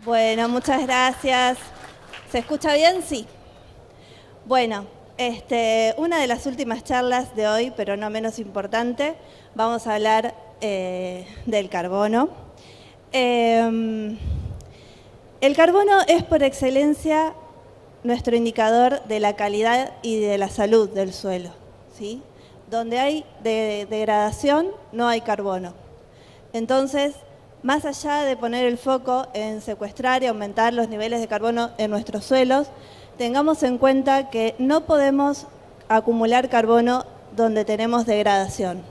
Bueno, muchas gracias. ¿Se escucha bien? Sí. Bueno, una de las últimas charlas de hoy, pero no menos importante, vamos a hablar del carbono. El carbono es por excelencia nuestro indicador de la calidad y de la salud del suelo, ¿sí? Donde hay degradación, no hay carbono. Entonces, más allá de poner el foco en secuestrar y aumentar los niveles de carbono en nuestros suelos, tengamos en cuenta que no podemos acumular carbono donde tenemos degradación.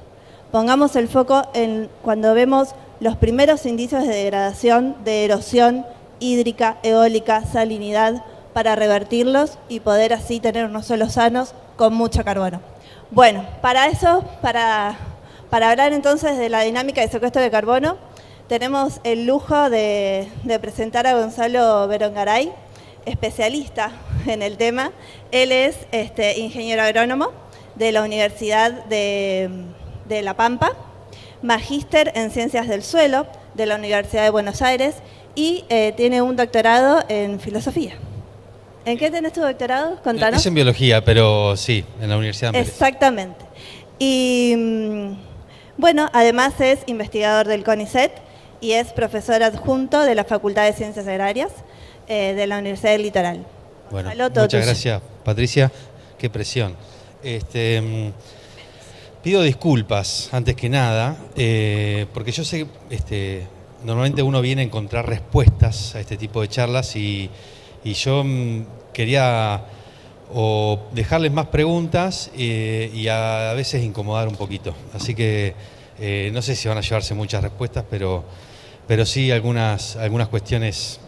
Pongamos el foco en cuando vemos los primeros indicios de degradación, de erosión hídrica, eólica, salinidad, para revertirlos y poder así tener unos suelos sanos con mucho carbono. Bueno, para eso, para hablar entonces de la dinámica de secuestro de carbono, tenemos el lujo de presentar a Gonzalo Berongaray, especialista en el tema. Él es ingeniero agrónomo de la Universidad de La Pampa, magíster en Ciencias del Suelo de la Universidad de Buenos Aires y tiene un doctorado en filosofía. ¿En qué tenés tu doctorado? Contanos. Es en biología, pero sí, en la Universidad de Amberes. Exactamente. Y bueno, además es investigador del CONICET y es profesor adjunto de la Facultad de Ciencias Agrarias de la Universidad del Litoral. Bueno, Gonzalo, muchas gracias, Patricia. Qué presión. Pido disculpas, antes que nada, porque yo sé que normalmente uno viene a encontrar respuestas a este tipo de charlas y yo quería o dejarles más preguntas y a veces incomodar un poquito. Así que no sé si van a llevarse muchas respuestas, pero sí algunas cuestiones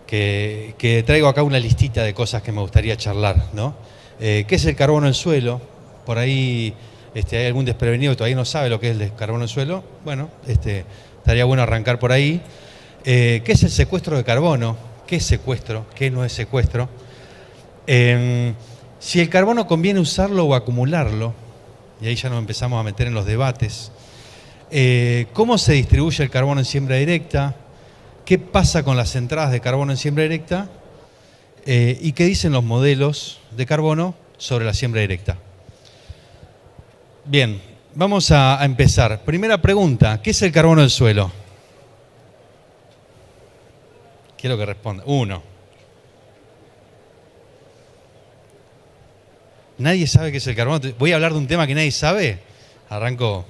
que traigo acá una listita de cosas que me gustaría charlar, ¿no? ¿Qué es el carbono en suelo? Por ahí hay algún desprevenido que todavía no sabe lo que es el carbono en suelo. Bueno, estaría bueno arrancar por ahí. ¿Qué es el secuestro de carbono? ¿Qué es secuestro? ¿Qué no es secuestro? Si el carbono conviene usarlo o acumularlo, y ahí ya nos empezamos a meter en los debates. ¿Cómo se distribuye el carbono en siembra directa? ¿Qué pasa con las entradas de carbono en siembra directa? ¿Y qué dicen los modelos de carbono sobre la siembra directa? Bien, vamos a empezar. Primera pregunta, ¿qué es el carbono del suelo? Quiero que responda. 1. ¿Nadie sabe qué es el carbono? Voy a hablar de un tema que nadie sabe. Arranco.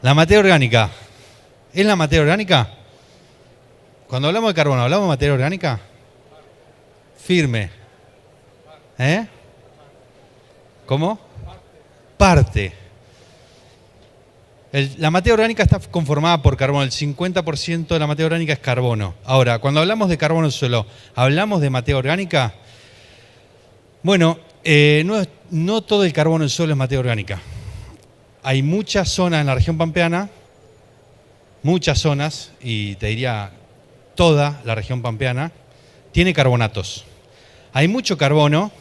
La materia orgánica. ¿Es la materia orgánica? Cuando hablamos de carbono, ¿hablamos de materia orgánica? Firme. ¿Cómo? Parte. La materia orgánica está conformada por carbono. El 50% de la materia orgánica es carbono. Ahora, cuando hablamos de carbono en el suelo, ¿hablamos de materia orgánica? Bueno, no todo el carbono en el suelo es materia orgánica. Hay muchas zonas en la región pampeana, muchas zonas, y te diría toda la región pampeana, tiene carbonatos. Hay mucho carbono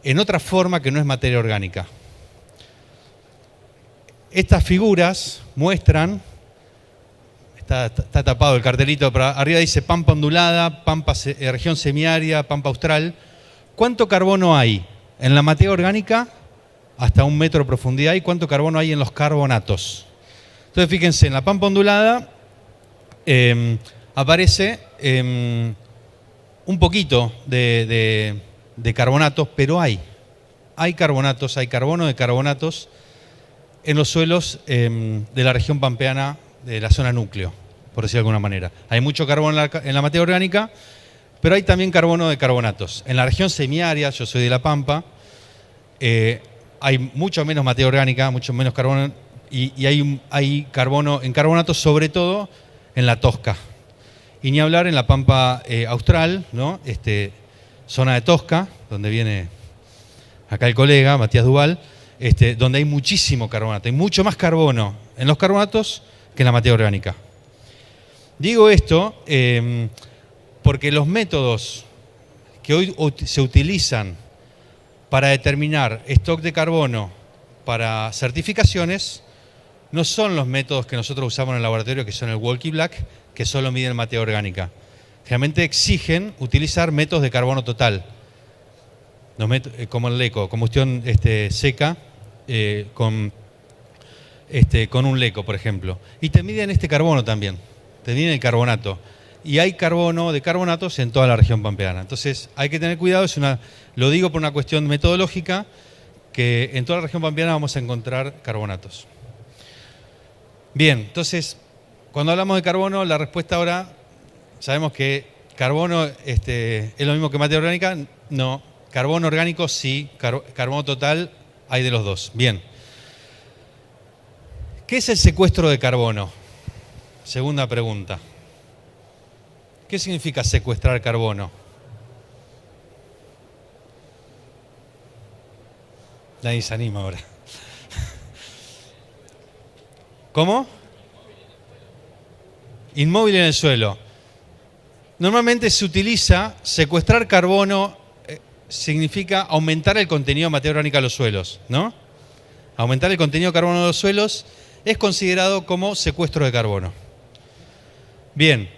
en otra forma que no es materia orgánica. Estas figuras muestran, está tapado el cartelito, pero arriba dice Pampa ondulada, región semiárida, Pampa austral. ¿Cuánto carbono hay en la materia orgánica hasta 1 metro de profundidad y cuánto carbono hay en los carbonatos? Entonces fíjense, en la Pampa ondulada aparece un poquito de carbonatos, pero hay carbonatos, hay carbono de carbonatos en los suelos de la región pampeana, de la zona núcleo, por decirlo de alguna manera. Hay mucho carbono en la materia orgánica, pero hay también carbono de carbonatos. En la región semiárida, yo soy de La Pampa, hay mucho menos materia orgánica, mucho menos carbono, y hay carbono en carbonatos, sobre todo en la Tosca. Y ni hablar en la Pampa austral, ¿no? Zona de Tosca, donde viene acá el colega, Matías Duval, donde hay muchísimo carbonato, hay mucho más carbono en los carbonatos que en la materia orgánica. Digo esto porque los métodos que hoy se utilizan para determinar stock de carbono para certificaciones no son los métodos que nosotros usamos en el laboratorio, que son el Walkie Black, que solo miden materia orgánica. Generalmente exigen utilizar métodos de carbono total, como el LECO, combustión seca con un LECO, por ejemplo. Y te miden este carbono también, te miden el carbonato. Y hay carbono de carbonatos en toda la región pampeana. Entonces hay que tener cuidado, lo digo por una cuestión metodológica, que en toda la región pampeana vamos a encontrar carbonatos. Bien, entonces, cuando hablamos de carbono, la respuesta ahora, sabemos que carbono es lo mismo que materia orgánica. No, carbono orgánico sí, carbono total hay de los dos. Bien. ¿Qué es el secuestro de carbono? Segunda pregunta. ¿Qué significa secuestrar carbono? Nadie se anima ahora. ¿Cómo? Inmóvil en el suelo. Normalmente se utiliza, secuestrar carbono significa aumentar el contenido de materia orgánica de los suelos, ¿no? Aumentar el contenido de carbono de los suelos es considerado como secuestro de carbono. Bien,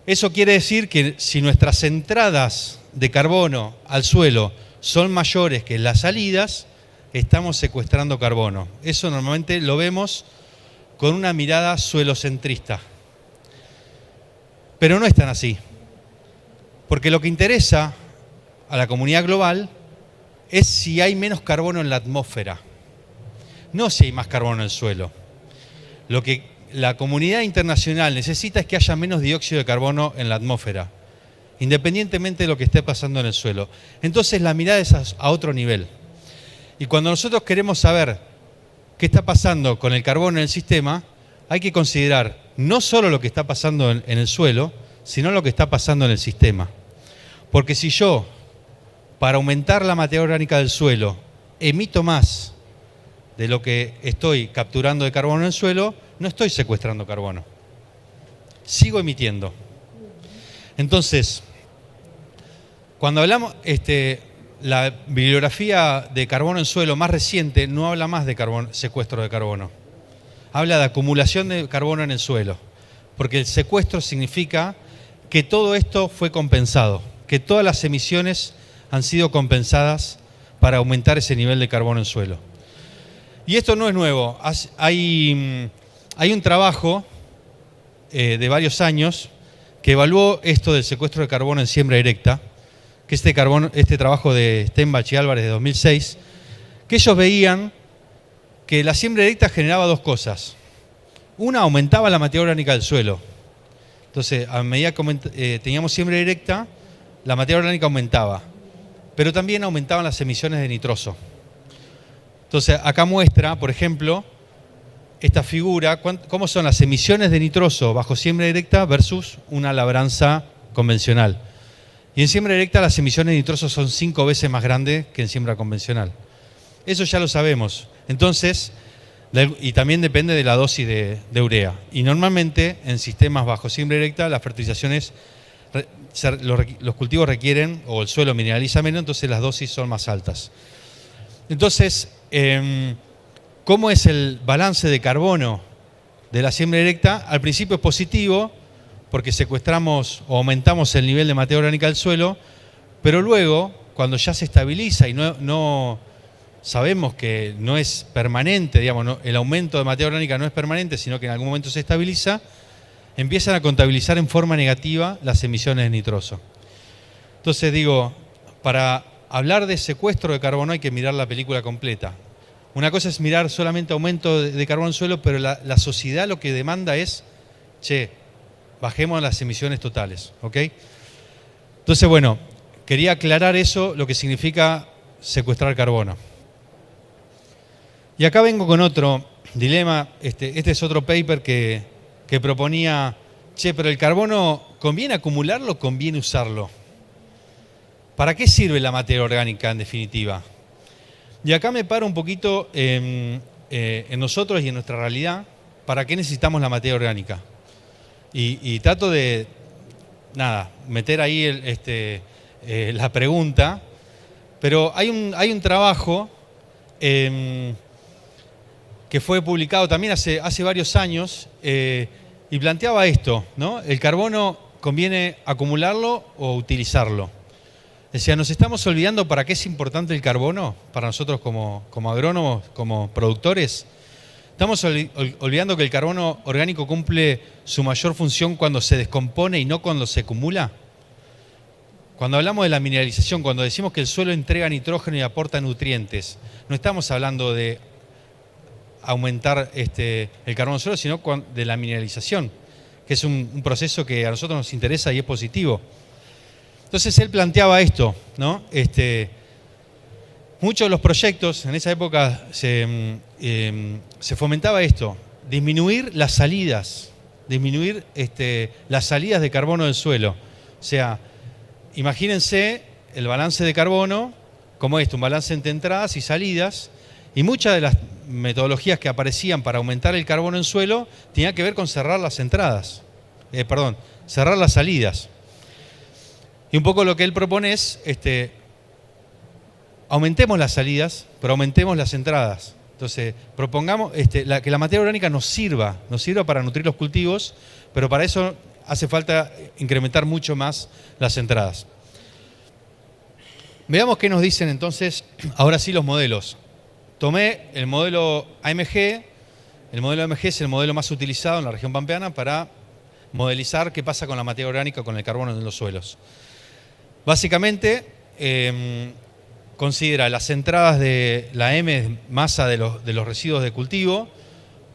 eso quiere decir que si nuestras entradas de carbono al suelo son mayores que las salidas, estamos secuestrando carbono. Eso normalmente lo vemos con una mirada suelocentrista. Pero no es tan así. Porque lo que interesa a la comunidad global es si hay menos carbono en la atmósfera, no si hay más carbono en el suelo. Lo que la comunidad internacional necesita es que haya menos dióxido de carbono en la atmósfera, independientemente de lo que esté pasando en el suelo. Entonces la mirada es a otro nivel. Y cuando nosotros queremos saber qué está pasando con el carbono en el sistema, hay que considerar no solo lo que está pasando en el suelo, sino lo que está pasando en el sistema. Porque si yo, para aumentar la materia orgánica del suelo, emito más de lo que estoy capturando de carbono en el suelo, no estoy secuestrando carbono. Sigo emitiendo. Entonces, cuando hablamos, la bibliografía de carbono en suelo más reciente no habla más de secuestro de carbono. Habla de acumulación de carbono en el suelo. Porque el secuestro significa que todo esto fue compensado, que todas las emisiones han sido compensadas para aumentar ese nivel de carbono en suelo. Y esto no es nuevo. Hay un trabajo de varios años que evaluó esto del secuestro de carbono en siembra directa, que este trabajo de Stenbach y Álvarez de 2006, que ellos veían que la siembra directa generaba dos cosas. Una, aumentaba la materia orgánica del suelo. Entonces, a medida que teníamos siembra directa, la materia orgánica aumentaba, pero también aumentaban las emisiones de nitroso. Entonces, acá muestra, por ejemplo, esta figura, cómo son las emisiones de nitroso bajo siembra directa versus una labranza convencional. Y en siembra directa las emisiones de nitroso son 5 veces más grandes que en siembra convencional. Eso ya lo sabemos. Entonces, y también depende de la dosis de urea. Y normalmente en sistemas bajo siembra directa las fertilizaciones, los cultivos requieren, o el suelo mineraliza menos, entonces las dosis son más altas. Entonces, ¿cómo es el balance de carbono de la siembra directa? Al principio es positivo, porque secuestramos o aumentamos el nivel de materia orgánica del suelo, pero luego, cuando ya se estabiliza y no sabemos que no es permanente, digamos, el aumento de materia orgánica no es permanente, sino que en algún momento se estabiliza, empiezan a contabilizar en forma negativa las emisiones de nitroso. Entonces digo, para hablar de secuestro de carbono hay que mirar la película completa. Una cosa es mirar solamente aumento de carbono en el suelo, pero la sociedad lo que demanda es, bajemos las emisiones totales, ¿ok? Entonces, bueno, quería aclarar eso, lo que significa secuestrar carbono. Y acá vengo con otro dilema. Este es otro paper que proponía, pero el carbono, ¿conviene acumularlo o conviene usarlo? ¿Para qué sirve la materia orgánica en definitiva? Y acá me paro un poquito en nosotros y en nuestra realidad, ¿para qué necesitamos la materia orgánica? Y trato de, meter ahí la pregunta, pero hay un trabajo que fue publicado también hace varios años, y planteaba esto, ¿no? ¿El carbono conviene acumularlo o utilizarlo? Decía, ¿nos estamos olvidando para qué es importante el carbono para nosotros como agrónomos, como productores? ¿Estamos olvidando que el carbono orgánico cumple su mayor función cuando se descompone y no cuando se acumula? Cuando hablamos de la mineralización, cuando decimos que el suelo entrega nitrógeno y aporta nutrientes, no estamos hablando de aumentar el carbono del suelo, sino de la mineralización, que es un proceso que a nosotros nos interesa y es positivo. Entonces él planteaba esto, ¿no? Muchos de los proyectos, en esa época se fomentaba esto, disminuir las salidas de carbono del suelo. O sea, imagínense el balance de carbono como esto, un balance entre entradas y salidas, y muchas de las metodologías que aparecían para aumentar el carbono en suelo tenían que ver con cerrar las entradas, cerrar las salidas. Y un poco lo que él propone es, aumentemos las salidas, pero aumentemos las entradas. Entonces, propongamos que la materia orgánica nos sirva para nutrir los cultivos, pero para eso hace falta incrementar mucho más las entradas. Veamos qué nos dicen entonces, ahora sí, los modelos. Tomé el modelo AMG. El modelo AMG es el modelo más utilizado en la región pampeana para modelizar qué pasa con la materia orgánica, con el carbono en los suelos. Básicamente, considera las entradas de la M, masa de los residuos de cultivo,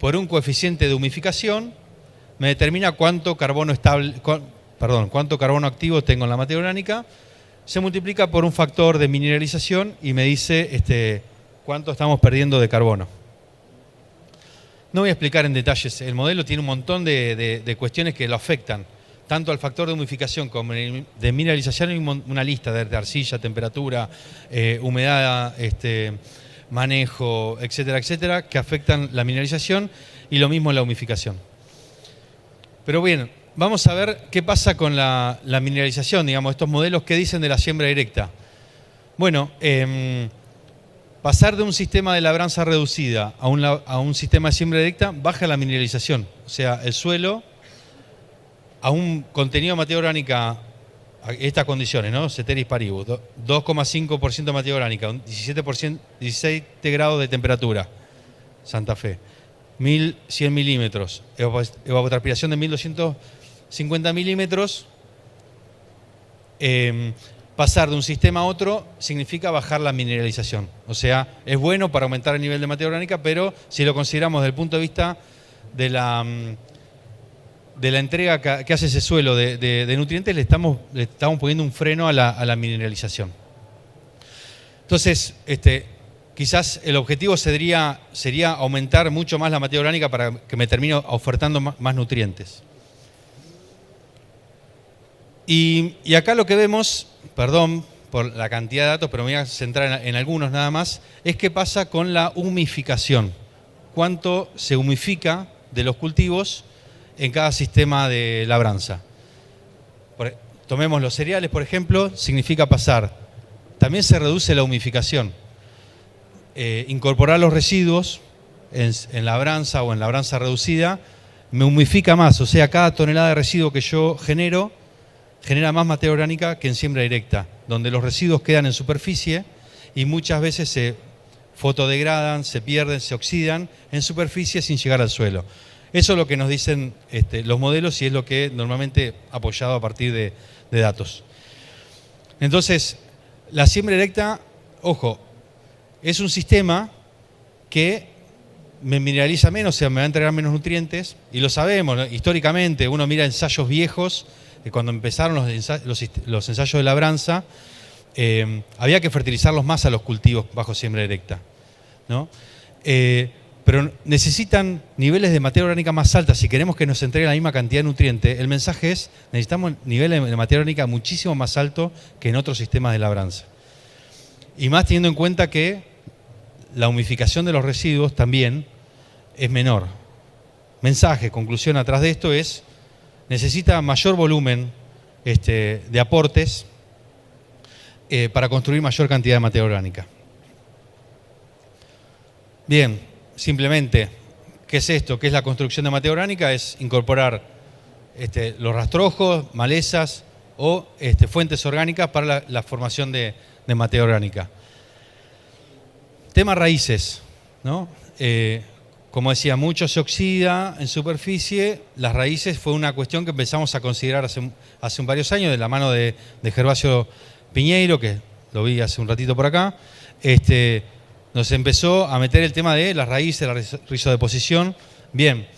por un coeficiente de humificación, me determina cuánto carbono activo tengo en la materia orgánica, se multiplica por un factor de mineralización y me dice cuánto estamos perdiendo de carbono. No voy a explicar en detalles, el modelo tiene un montón de cuestiones que lo afectan, tanto al factor de humificación como de mineralización. Hay una lista de arcilla, temperatura, humedad, manejo, etcétera, etcétera, que afectan la mineralización y lo mismo la humificación. Pero bien, vamos a ver qué pasa con la mineralización, digamos, estos modelos que dicen de la siembra directa. Bueno, pasar de un sistema de labranza reducida a un sistema de siembra directa baja la mineralización. O sea, el suelo a un contenido de materia orgánica, estas condiciones, ¿no? Ceteris paribus, 2,5% de materia orgánica, 17 grados de temperatura, Santa Fe, 1.100 milímetros, evapotranspiración de 1.250 milímetros, pasar de un sistema a otro significa bajar la mineralización. O sea, es bueno para aumentar el nivel de materia orgánica, pero si lo consideramos desde el punto de vista de la entrega que hace ese suelo de nutrientes, le estamos poniendo un freno a la mineralización. Entonces, quizás el objetivo sería aumentar mucho más la materia orgánica para que me termine ofertando más nutrientes. Y acá lo que vemos, perdón por la cantidad de datos, pero me voy a centrar en algunos nada más, es qué pasa con la humificación. Cuánto se humifica de los cultivos en cada sistema de labranza. Tomemos los cereales, por ejemplo, significa pasar. También se reduce la humificación. Incorporar los residuos en labranza o en labranza reducida me humifica más, o sea, cada tonelada de residuo que yo genera más materia orgánica que en siembra directa, donde los residuos quedan en superficie y muchas veces se fotodegradan, se pierden, se oxidan en superficie sin llegar al suelo. Eso es lo que nos dicen los modelos y es lo que normalmente apoyado a partir de datos. Entonces, la siembra directa, ojo, es un sistema que me mineraliza menos, o sea, me va a entregar menos nutrientes, y lo sabemos, ¿no? Históricamente uno mira ensayos viejos, de cuando empezaron los ensayos de labranza, había que fertilizarlos más a los cultivos bajo siembra directa, ¿no? Pero necesitan niveles de materia orgánica más altas. Si queremos que nos entregue la misma cantidad de nutrientes, el mensaje es, necesitamos niveles de materia orgánica muchísimo más altos que en otros sistemas de labranza. Y más teniendo en cuenta que la humificación de los residuos también es menor. Mensaje, conclusión atrás de esto es, necesita mayor volumen de aportes para construir mayor cantidad de materia orgánica. Bien, simplemente, ¿Qué es esto? ¿Qué es la construcción de materia orgánica? Es incorporar los rastrojos, malezas o fuentes orgánicas para la formación de materia orgánica. Tema raíces, ¿no? Como decía, mucho se oxida en superficie. Las raíces fue una cuestión que empezamos a considerar hace varios años, de la mano de Gervasio Piñeiro, que lo vi hace un ratito por acá. Nos empezó a meter el tema de las raíces, la rizodeposición. Bien,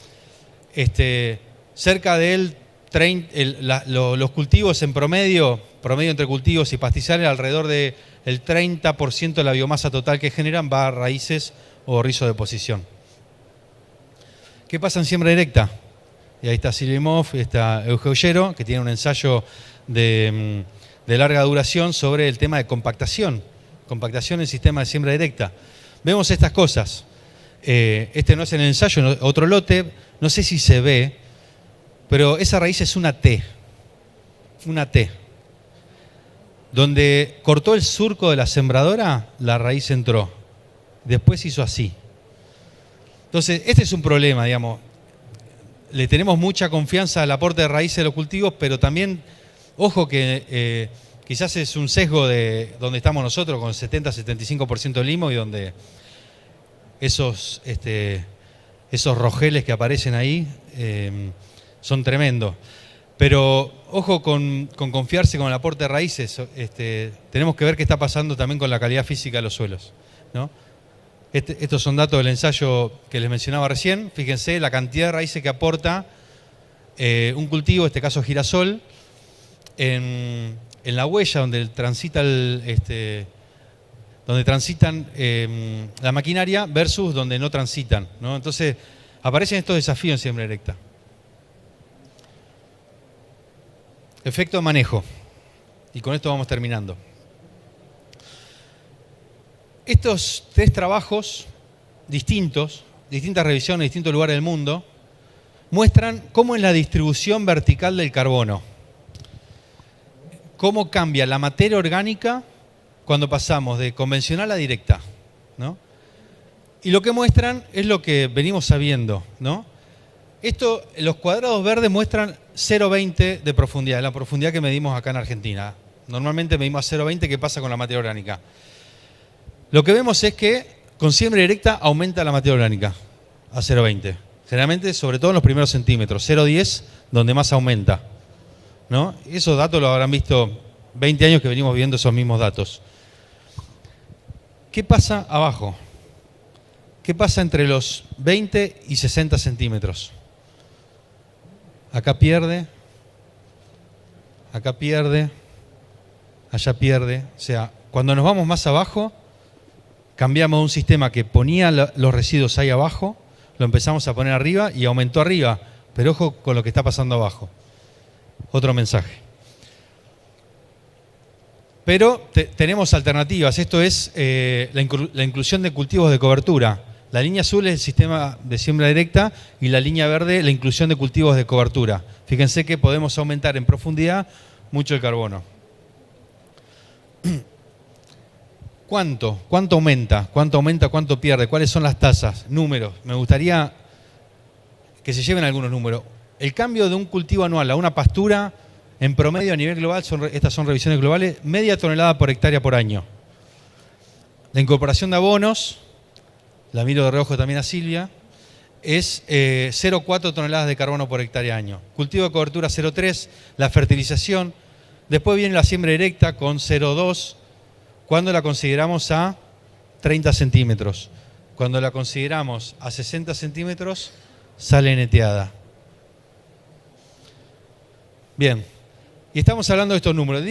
cerca del los cultivos en promedio entre cultivos y pastizales, alrededor del 30% de la biomasa total que generan va a raíces o rizodeposición. ¿Qué pasa en siembra directa? Y ahí está Silimov, está Eugenio Ollero, que tiene un ensayo de larga duración sobre el tema de compactación en sistema de siembra directa. Vemos estas cosas. No es el ensayo, otro lote, no sé si se ve, pero esa raíz es una T. Donde cortó el surco de la sembradora, la raíz entró. Después hizo así. Entonces, este es un problema, digamos. Le tenemos mucha confianza al aporte de raíces de los cultivos, pero también, ojo que quizás es un sesgo de donde estamos nosotros, con 70-75% de limo, y donde esos rojeles que aparecen ahí son tremendos. Pero ojo con confiarse con el aporte de raíces. Tenemos que ver qué está pasando también con la calidad física de los suelos, ¿no? Estos son datos del ensayo que les mencionaba recién. Fíjense la cantidad de raíces que aporta un cultivo, en este caso girasol, en la huella donde transita donde transitan la maquinaria versus donde no transitan, ¿no? Entonces aparecen estos desafíos en siembra directa. Efecto de manejo. Y con esto vamos terminando. Estos 3 trabajos distintas revisiones en distintos lugares del mundo, muestran cómo es la distribución vertical del carbono. Cómo cambia la materia orgánica cuando pasamos de convencional a directa, ¿no? Y lo que muestran es lo que venimos sabiendo, ¿no? Los cuadrados verdes muestran 0,20 de profundidad, la profundidad que medimos acá en Argentina. Normalmente medimos a 0,20, ¿qué pasa con la materia orgánica? Lo que vemos es que con siembra directa aumenta la materia orgánica a 0,20. Generalmente, sobre todo en los primeros centímetros, 0,10 donde más aumenta, ¿no? Esos datos los habrán visto 20 años que venimos viendo esos mismos datos. ¿Qué pasa abajo? ¿Qué pasa entre los 20 y 60 centímetros? Acá pierde, allá pierde. O sea, cuando nos vamos más abajo, cambiamos un sistema que ponía los residuos ahí abajo, lo empezamos a poner arriba y aumentó arriba. Pero ojo con lo que está pasando abajo. Otro mensaje. Pero tenemos alternativas. Esto es la inclusión de cultivos de cobertura. La línea azul es el sistema de siembra directa y la línea verde la inclusión de cultivos de cobertura. Fíjense que podemos aumentar en profundidad mucho el carbono. ¿Cuánto? ¿Cuánto aumenta? ¿Cuánto pierde? ¿Cuáles son las tasas? Números. Me gustaría que se lleven algunos números. El cambio de un cultivo anual a una pastura, en promedio a nivel global, estas son revisiones globales, media tonelada por hectárea por año. La incorporación de abonos, la miro de reojo también a Silvia, es 0,4 toneladas de carbono por hectárea año. Cultivo de cobertura 0,3, la fertilización. Después viene la siembra directa con 0,2, cuando la consideramos a 30 centímetros. Cuando la consideramos a 60 centímetros, sale neteada. Bien, y estamos hablando de estos números.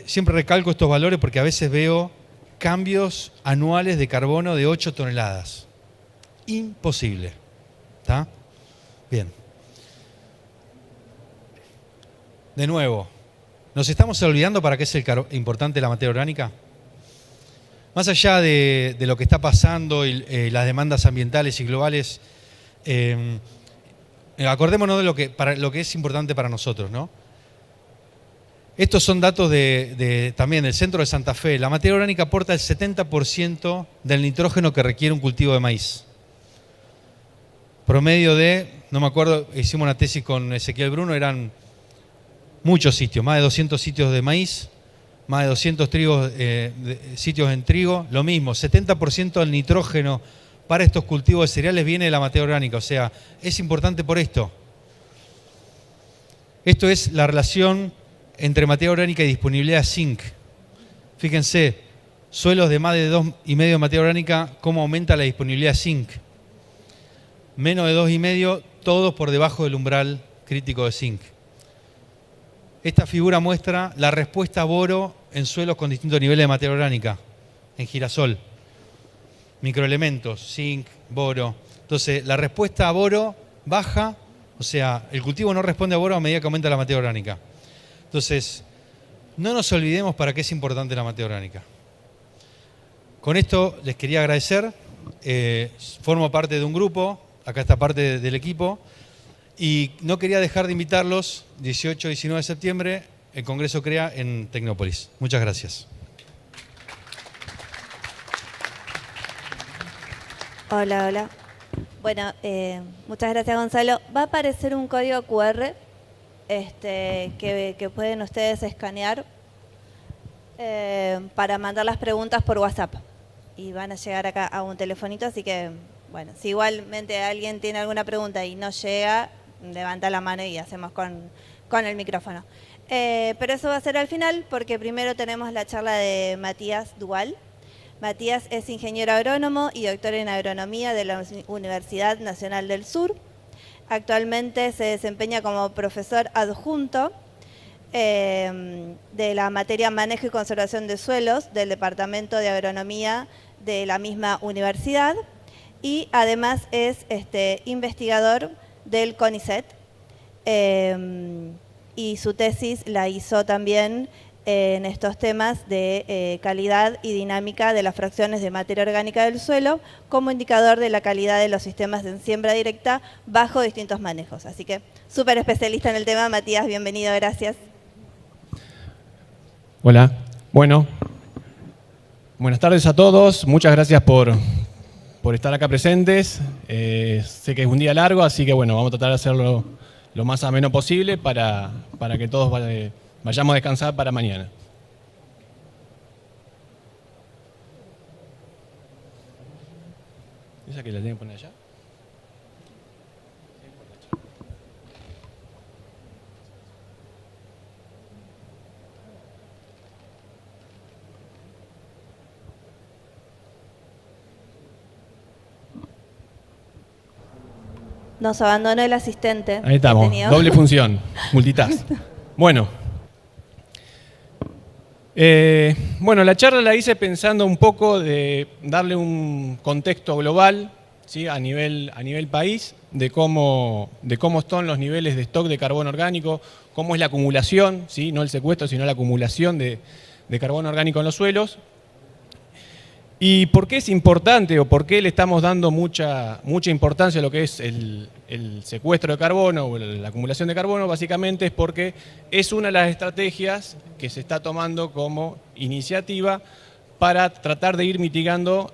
Siempre recalco estos valores porque a veces veo cambios anuales de carbono de 8 toneladas. Imposible. ¿Está? Bien. De nuevo, ¿nos estamos olvidando para qué es importante la materia orgánica? Más allá de lo que está pasando y las demandas ambientales y globales, acordémonos de lo que es importante para nosotros, ¿no? Estos son datos también del centro de Santa Fe. La materia orgánica aporta el 70% del nitrógeno que requiere un cultivo de maíz. promedio de, no me acuerdo, hicimos una tesis con Ezequiel Bruno, eran muchos sitios, más de 200 sitios de maíz, más de 200 sitios en trigo, lo mismo, 70% del nitrógeno para estos cultivos de cereales viene de la materia orgánica, o sea, es importante por esto. Esto es la relación entre materia orgánica y disponibilidad de zinc. Fíjense, suelos de más de 2,5 de materia orgánica, cómo aumenta la disponibilidad de zinc. Menos de 2,5, todos por debajo del umbral crítico de zinc. Esta figura muestra la respuesta a boro en suelos con distintos niveles de materia orgánica, en girasol. Microelementos, zinc, boro. Entonces, la respuesta a boro baja, o sea, el cultivo no responde a boro a medida que aumenta la materia orgánica. Entonces, no nos olvidemos para qué es importante la materia orgánica. Con esto les quería agradecer. Formo parte de un grupo, acá está parte del equipo, y no quería dejar de invitarlos, 18 y 19 de septiembre, el Congreso CREA en Tecnópolis. Muchas gracias. Hola, hola. Bueno, muchas gracias, Gonzalo. Va a aparecer un código QR que pueden ustedes escanear para mandar las preguntas por WhatsApp. Y van a llegar acá a un telefonito, así que, bueno, si igualmente alguien tiene alguna pregunta y no llega, levanta la mano y hacemos con el micrófono. Pero eso va a ser al final, porque primero tenemos la charla de Matías Duval. Matías es ingeniero agrónomo y doctor en agronomía de la Universidad Nacional del Sur. Actualmente se desempeña como profesor adjunto de la materia Manejo y Conservación de Suelos del Departamento de Agronomía de la misma universidad y además es investigador del CONICET y su tesis la hizo también en estos temas de calidad y dinámica de las fracciones de materia orgánica del suelo como indicador de la calidad de los sistemas de siembra directa bajo distintos manejos. Así que súper especialista en el tema. Matías, bienvenido, gracias. Hola, bueno, buenas tardes a todos, muchas gracias por estar acá presentes. Sé que es un día largo, así que bueno, vamos a tratar de hacerlo lo más ameno posible para que todos vayamos a descansar para mañana. ¿Esa que la tienen que poner allá? Nos abandonó el asistente. Ahí estamos, doble función, multitask. Bueno, la charla la hice pensando un poco de darle un contexto global, ¿sí? a nivel país, de cómo están los niveles de stock de carbono orgánico, cómo es la acumulación, ¿sí? no el secuestro, sino la acumulación de carbono orgánico en los suelos. ¿Y por qué es importante o por qué le estamos dando mucha importancia a lo que es el secuestro de carbono o la acumulación de carbono? Básicamente es porque es una de las estrategias que se está tomando como iniciativa para tratar de ir mitigando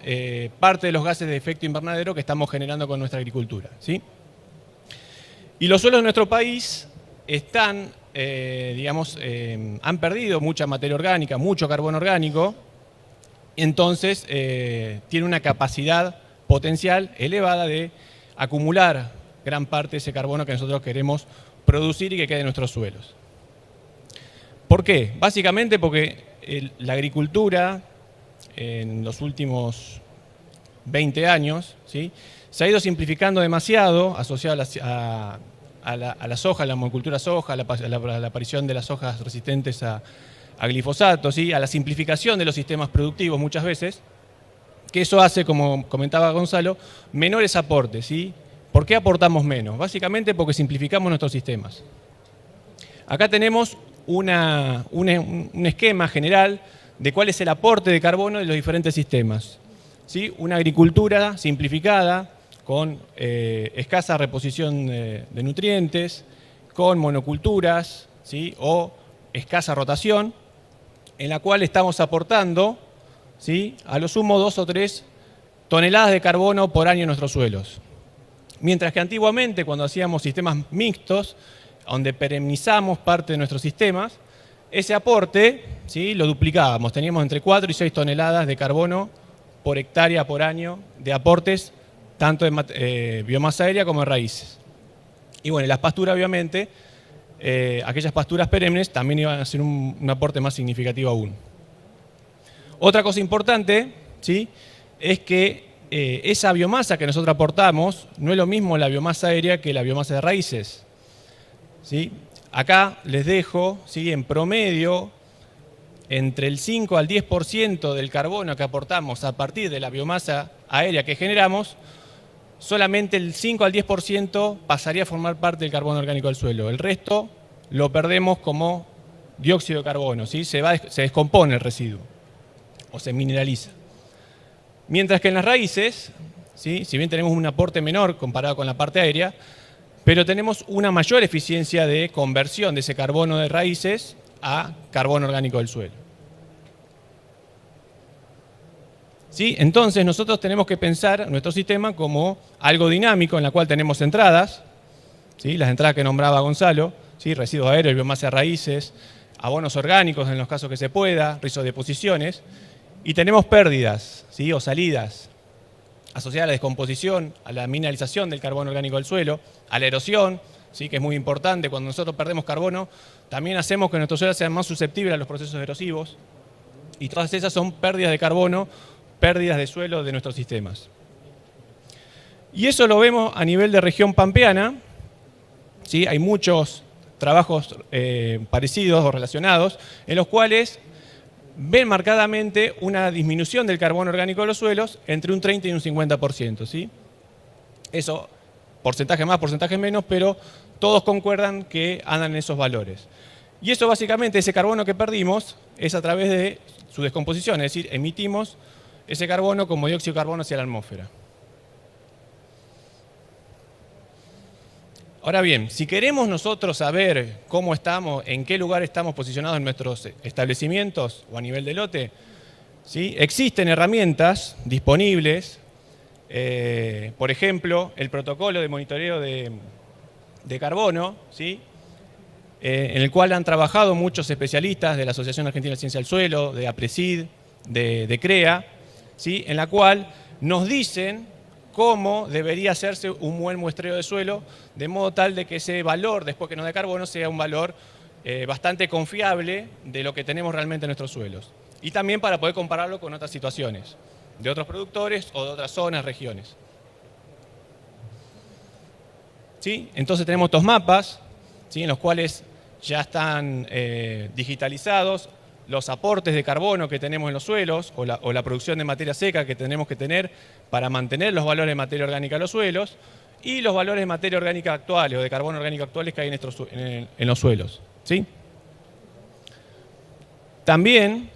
parte de los gases de efecto invernadero que estamos generando con nuestra agricultura, ¿sí? Y los suelos de nuestro país están, han perdido mucha materia orgánica, mucho carbono orgánico. Entonces, tiene una capacidad potencial elevada de acumular gran parte de ese carbono que nosotros queremos producir y que quede en nuestros suelos. ¿Por qué? Básicamente porque la agricultura en los últimos 20 años, ¿sí? se ha ido simplificando demasiado, asociado a la soja, a la monocultura soja, a la aparición de las hojas resistentes a glifosato, ¿sí? a la simplificación de los sistemas productivos muchas veces, que eso hace, como comentaba Gonzalo, menores aportes, ¿sí? ¿Por qué aportamos menos? Básicamente porque simplificamos nuestros sistemas. Acá tenemos un esquema general de cuál es el aporte de carbono de los diferentes sistemas, ¿sí? Una agricultura simplificada, con escasa reposición de nutrientes, con monoculturas, ¿sí? o escasa rotación, en la cual estamos aportando, ¿sí? a lo sumo 2 o 3 toneladas de carbono por año en nuestros suelos. Mientras que antiguamente, cuando hacíamos sistemas mixtos, donde perennizamos parte de nuestros sistemas, ese aporte, ¿sí?, lo duplicábamos. Teníamos entre 4 y 6 toneladas de carbono por hectárea por año de aportes, tanto de biomasa aérea como de raíces. Y bueno, las pasturas, obviamente, aquellas pasturas perennes también iban a ser un aporte más significativo aún. Otra cosa importante, ¿sí?, es que esa biomasa que nosotros aportamos no es lo mismo la biomasa aérea que la biomasa de raíces, ¿sí? Acá les dejo, ¿sí?, en promedio, entre el 5 al 10% del carbono que aportamos a partir de la biomasa aérea que generamos, solamente el 5 al 10% pasaría a formar parte del carbono orgánico del suelo. El resto lo perdemos como dióxido de carbono, ¿sí? Se descompone el residuo o se mineraliza. Mientras que en las raíces, ¿sí?, si bien tenemos un aporte menor comparado con la parte aérea, pero tenemos una mayor eficiencia de conversión de ese carbono de raíces a carbono orgánico del suelo. ¿Sí? Entonces nosotros tenemos que pensar nuestro sistema como algo dinámico en la cual tenemos entradas, ¿sí?, las entradas que nombraba Gonzalo, ¿sí?, residuos aéreos, biomasa de raíces, abonos orgánicos en los casos que se pueda, rizodeposiciones, y tenemos pérdidas, ¿sí?, o salidas asociadas a la descomposición, a la mineralización del carbono orgánico del suelo, a la erosión, ¿sí?, que es muy importante. Cuando nosotros perdemos carbono, también hacemos que nuestros suelos sean más susceptibles a los procesos erosivos, y todas esas son pérdidas de carbono, pérdidas de suelo de nuestros sistemas. Y eso lo vemos a nivel de región pampeana, ¿sí? Hay muchos trabajos parecidos o relacionados, en los cuales ven marcadamente una disminución del carbono orgánico de los suelos entre un 30 y un 50%, ¿sí? Eso, porcentaje más, porcentaje menos, pero todos concuerdan que andan en esos valores. Y eso básicamente, ese carbono que perdimos, es a través de su descomposición, es decir, emitimos ese carbono como dióxido de carbono hacia la atmósfera. Ahora bien, si queremos nosotros saber cómo estamos, en qué lugar estamos posicionados en nuestros establecimientos o a nivel de lote, ¿sí?, existen herramientas disponibles, por ejemplo, el protocolo de monitoreo de carbono, ¿sí?, en el cual han trabajado muchos especialistas de la Asociación Argentina de Ciencia del Suelo, de APRESID, de CREA, ¿sí?, en la cual nos dicen cómo debería hacerse un buen muestreo de suelo, de modo tal de que ese valor, después que nos dé carbono, sea un valor bastante confiable de lo que tenemos realmente en nuestros suelos. Y también para poder compararlo con otras situaciones, de otros productores o de otras zonas, regiones. ¿Sí? Entonces tenemos estos mapas, ¿sí?, en los cuales ya están digitalizados los aportes de carbono que tenemos en los suelos o la producción de materia seca que tenemos que tener para mantener los valores de materia orgánica en los suelos y los valores de materia orgánica actuales o de carbono orgánico actuales que hay en los suelos, ¿sí? También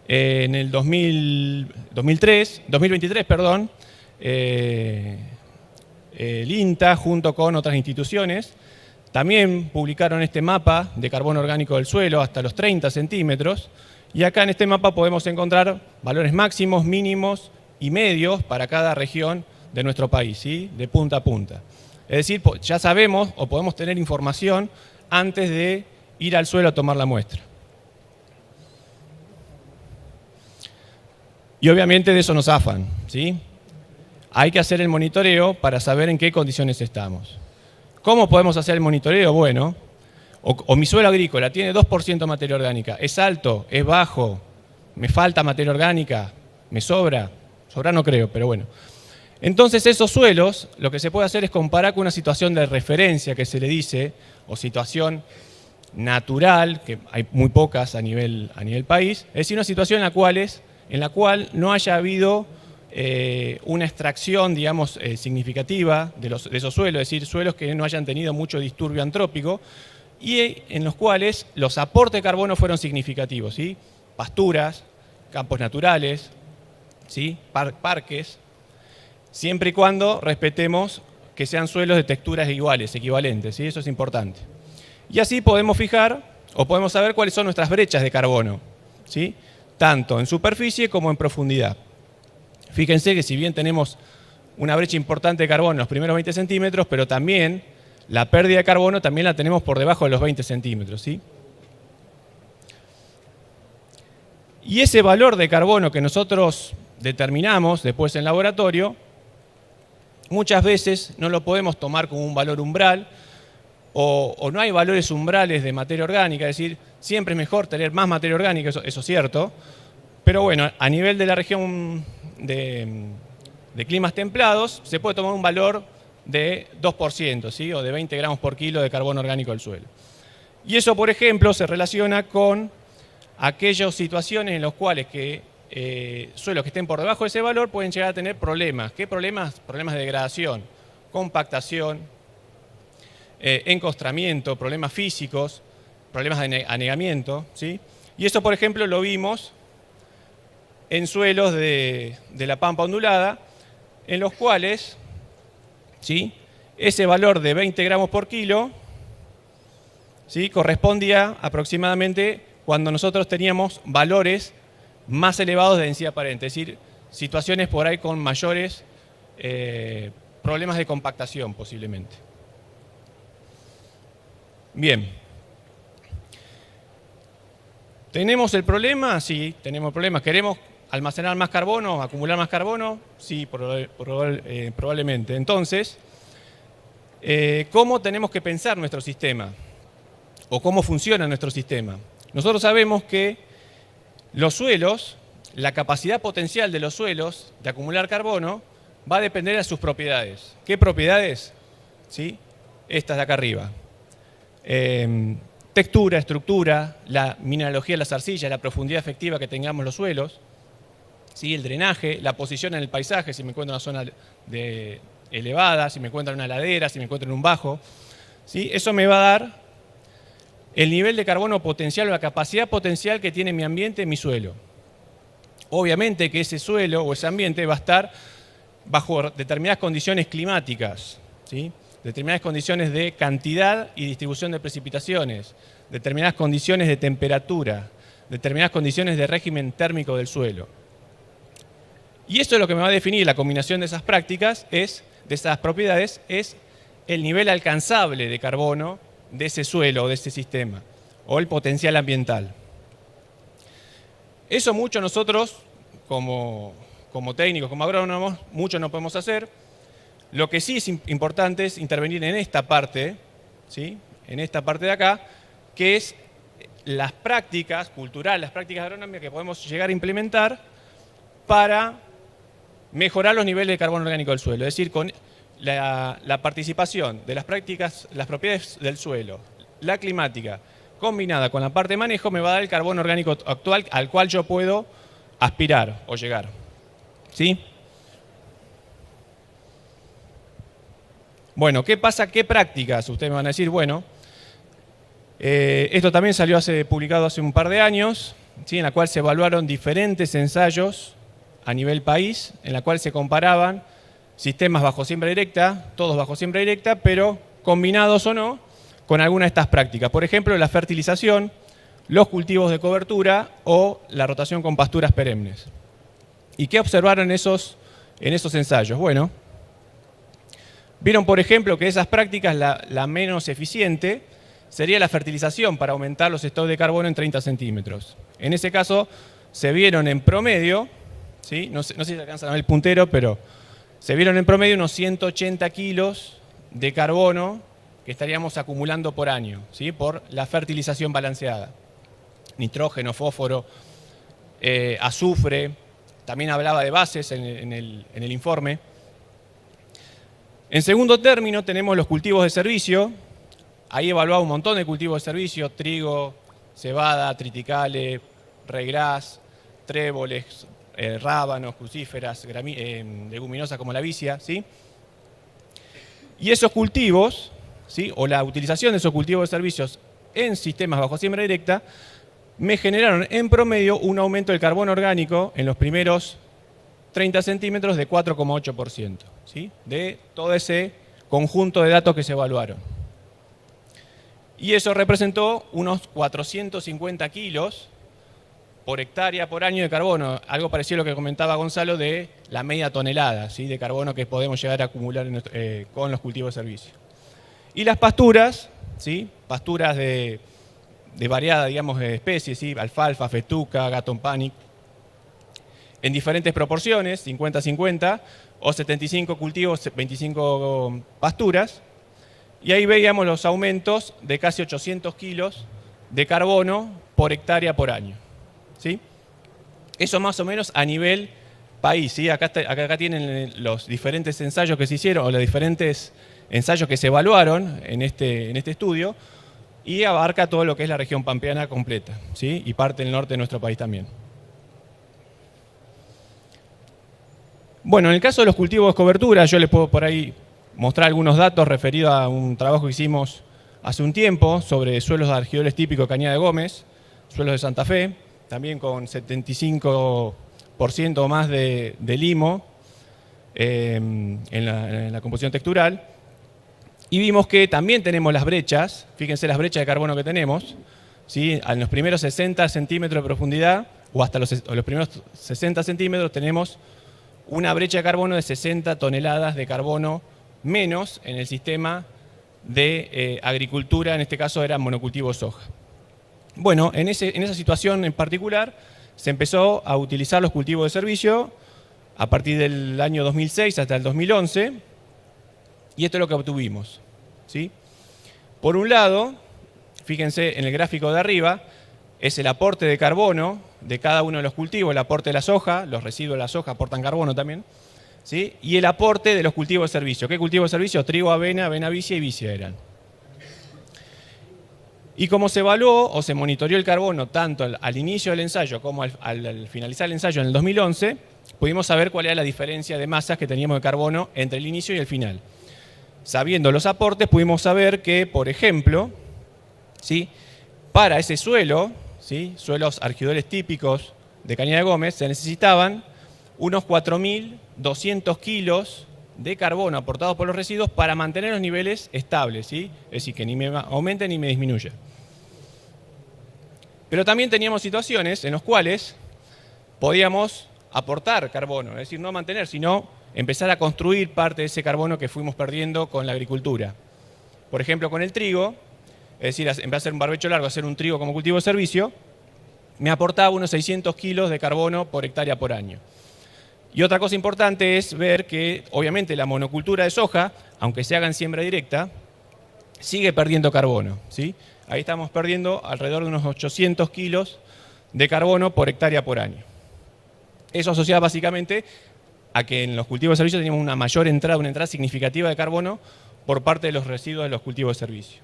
en el 2023, el INTA junto con otras instituciones también publicaron este mapa de carbono orgánico del suelo hasta los 30 centímetros y acá en este mapa podemos encontrar valores máximos, mínimos y medios para cada región de nuestro país, ¿sí?, de punta a punta. Es decir, ya sabemos o podemos tener información antes de ir al suelo a tomar la muestra. Y obviamente de eso nos zafan, ¿sí? Hay que hacer el monitoreo para saber en qué condiciones estamos. ¿Cómo podemos hacer el monitoreo? Bueno, o mi suelo agrícola tiene 2% de materia orgánica, ¿es alto? ¿Es bajo? ¿Me falta materia orgánica? ¿Me sobra? Sobra no creo, pero bueno. Entonces esos suelos, lo que se puede hacer es comparar con una situación de referencia que se le dice, o situación natural, que hay muy pocas a nivel país, es decir, una situación en la cual no haya habido una extracción, digamos, significativa de esos suelos, es decir, suelos que no hayan tenido mucho disturbio antrópico y en los cuales los aportes de carbono fueron significativos, ¿sí? Pasturas, campos naturales, ¿sí?, parques, siempre y cuando respetemos que sean suelos de texturas iguales, equivalentes, ¿sí? Eso es importante. Y así podemos fijar o podemos saber cuáles son nuestras brechas de carbono, ¿sí?, tanto en superficie como en profundidad. Fíjense que si bien tenemos una brecha importante de carbono en los primeros 20 centímetros, pero también la pérdida de carbono también la tenemos por debajo de los 20 centímetros, ¿sí? Y ese valor de carbono que nosotros determinamos después en laboratorio, muchas veces no lo podemos tomar como un valor umbral, o no hay valores umbrales de materia orgánica, es decir, siempre es mejor tener más materia orgánica, eso es cierto, pero bueno, a nivel de la región de climas templados, se puede tomar un valor de 2%, ¿sí? O de 20 gramos por kilo de carbono orgánico del suelo. Y eso, por ejemplo, se relaciona con aquellas situaciones en las cuales suelos que estén por debajo de ese valor pueden llegar a tener problemas. ¿Qué problemas? Problemas de degradación, compactación, encostramiento, problemas físicos, problemas de anegamiento, ¿sí? Y eso, por ejemplo, lo vimos en suelos de la pampa ondulada, en los cuales, ¿sí?, ese valor de 20 gramos por kilo, ¿sí?, correspondía aproximadamente cuando nosotros teníamos valores más elevados de densidad aparente, es decir, situaciones por ahí con mayores problemas de compactación posiblemente. Bien. ¿Tenemos el problema? Sí, tenemos problemas. ¿Queremos almacenar más carbono, acumular más carbono? Sí, probablemente. Entonces, ¿cómo tenemos que pensar nuestro sistema? ¿O cómo funciona nuestro sistema? Nosotros sabemos que los suelos, la capacidad potencial de los suelos de acumular carbono va a depender de sus propiedades. ¿Qué propiedades? ¿Sí? Estas de acá arriba. Textura, estructura, la mineralogía de las arcillas, la profundidad efectiva que tengamos los suelos, ¿sí?, el drenaje, la posición en el paisaje, si me encuentro en una zona elevada, si me encuentro en una ladera, si me encuentro en un bajo, ¿sí? Eso me va a dar el nivel de carbono potencial o la capacidad potencial que tiene mi ambiente, mi suelo. Obviamente que ese suelo o ese ambiente va a estar bajo determinadas condiciones climáticas, ¿sí?, determinadas condiciones de cantidad y distribución de precipitaciones, determinadas condiciones de temperatura, determinadas condiciones de régimen térmico del suelo. Y esto es lo que me va a definir la combinación de esas prácticas, de esas propiedades, es el nivel alcanzable de carbono de ese suelo o de ese sistema, o el potencial ambiental. Eso mucho nosotros, como técnicos, como agrónomos, mucho no podemos hacer. Lo que sí es importante es intervenir en esta parte, ¿sí?, en esta parte de acá, que es las prácticas culturales, las prácticas agronómicas que podemos llegar a implementar para mejorar los niveles de carbono orgánico del suelo. Es decir, con la participación de las prácticas, las propiedades del suelo, la climática, combinada con la parte de manejo, me va a dar el carbono orgánico actual al cual yo puedo aspirar o llegar. ¿Sí? Bueno, ¿qué pasa? ¿Qué prácticas? Ustedes me van a decir, bueno, esto también salió publicado hace un par de años, ¿sí?, en la cual se evaluaron diferentes ensayos a nivel país, en la cual se comparaban sistemas bajo siembra directa, todos bajo siembra directa, pero combinados o no con alguna de estas prácticas. Por ejemplo, la fertilización, los cultivos de cobertura o la rotación con pasturas perennes. ¿Y qué observaron en esos ensayos? Bueno, vieron, por ejemplo, que esas prácticas, la menos eficiente sería la fertilización para aumentar los stocks de carbono en 30 centímetros. En ese caso, se vieron en promedio, ¿sí?, no sé si alcanzan a ver el puntero, pero se vieron en promedio unos 180 kilos de carbono que estaríamos acumulando por año, ¿sí?, por la fertilización balanceada. Nitrógeno, fósforo, azufre, también hablaba de bases en el informe. En segundo término tenemos los cultivos de servicio. Ahí evaluaba un montón de cultivos de servicio: trigo, cebada, triticale, regras, tréboles, rábanos, crucíferas, leguminosas como la vicia, ¿sí? Y esos cultivos, ¿sí?, o la utilización de esos cultivos de servicios en sistemas bajo siembra directa, me generaron en promedio un aumento del carbono orgánico en los primeros 30 centímetros de 4,8%, ¿sí?, de todo ese conjunto de datos que se evaluaron. Y eso representó unos 450 kilos por hectárea por año de carbono, algo parecido a lo que comentaba Gonzalo de la media tonelada, ¿sí?, de carbono que podemos llegar a acumular con los cultivos de servicio. Y las pasturas, ¿sí?, pasturas de variada, digamos, de especies, ¿sí?, alfalfa, fetuca, gatón panic, en diferentes proporciones, 50-50, o 75 cultivos, 25 pasturas, y ahí veíamos los aumentos de casi 800 kilos de carbono por hectárea por año, ¿sí? Eso más o menos a nivel país, ¿sí? Acá tienen los diferentes ensayos que se hicieron, o los diferentes ensayos que se evaluaron en este estudio, y abarca todo lo que es la región pampeana completa, ¿sí?, y parte del norte de nuestro país también. Bueno, en el caso de los cultivos de cobertura, yo les puedo por ahí mostrar algunos datos referidos a un trabajo que hicimos hace un tiempo sobre suelos de argidoles típicos de Cañada de Gómez, suelos de Santa Fe, también con 75% o más de limo en la composición textural. Y vimos que también tenemos las brechas, fíjense las brechas de carbono que tenemos, ¿sí? En los primeros 60 centímetros de profundidad, o hasta los primeros 60 centímetros, tenemos una brecha de carbono de 60 toneladas de carbono menos en el sistema de agricultura, en este caso era monocultivo soja. Bueno, en esa situación en particular se empezó a utilizar los cultivos de servicio a partir del año 2006 hasta el 2011, y esto es lo que obtuvimos, ¿sí? Por un lado, fíjense en el gráfico de arriba, es el aporte de carbono de cada uno de los cultivos, el aporte de la soja, los residuos de la soja aportan carbono también, ¿sí?, y el aporte de los cultivos de servicio. ¿Qué cultivos de servicio? Trigo, avena, avena vicia y vicia eran. Y como se evaluó o se monitoreó el carbono tanto al inicio del ensayo como al finalizar el ensayo en el 2011, pudimos saber cuál era la diferencia de masas que teníamos de carbono entre el inicio y el final. Sabiendo los aportes, pudimos saber que, por ejemplo, ¿sí?, para ese suelo, ¿sí?, suelos argidoles típicos de Cañada de Gómez, se necesitaban unos 4.200 kilos de carbono aportados por los residuos para mantener los niveles estables, ¿sí?, es decir, que ni me aumente ni me disminuya. Pero también teníamos situaciones en las cuales podíamos aportar carbono, es decir, no mantener, sino empezar a construir parte de ese carbono que fuimos perdiendo con la agricultura. Por ejemplo, con el trigo, es decir, en vez de hacer un barbecho largo, hacer un trigo como cultivo de servicio, me aportaba unos 600 kilos de carbono por hectárea por año. Y otra cosa importante es ver que, obviamente, la monocultura de soja, aunque se haga en siembra directa, sigue perdiendo carbono, ¿sí? Ahí estamos perdiendo alrededor de unos 800 kilos de carbono por hectárea por año. Eso asociado básicamente a que en los cultivos de servicio teníamos una entrada significativa de carbono por parte de los residuos de los cultivos de servicio.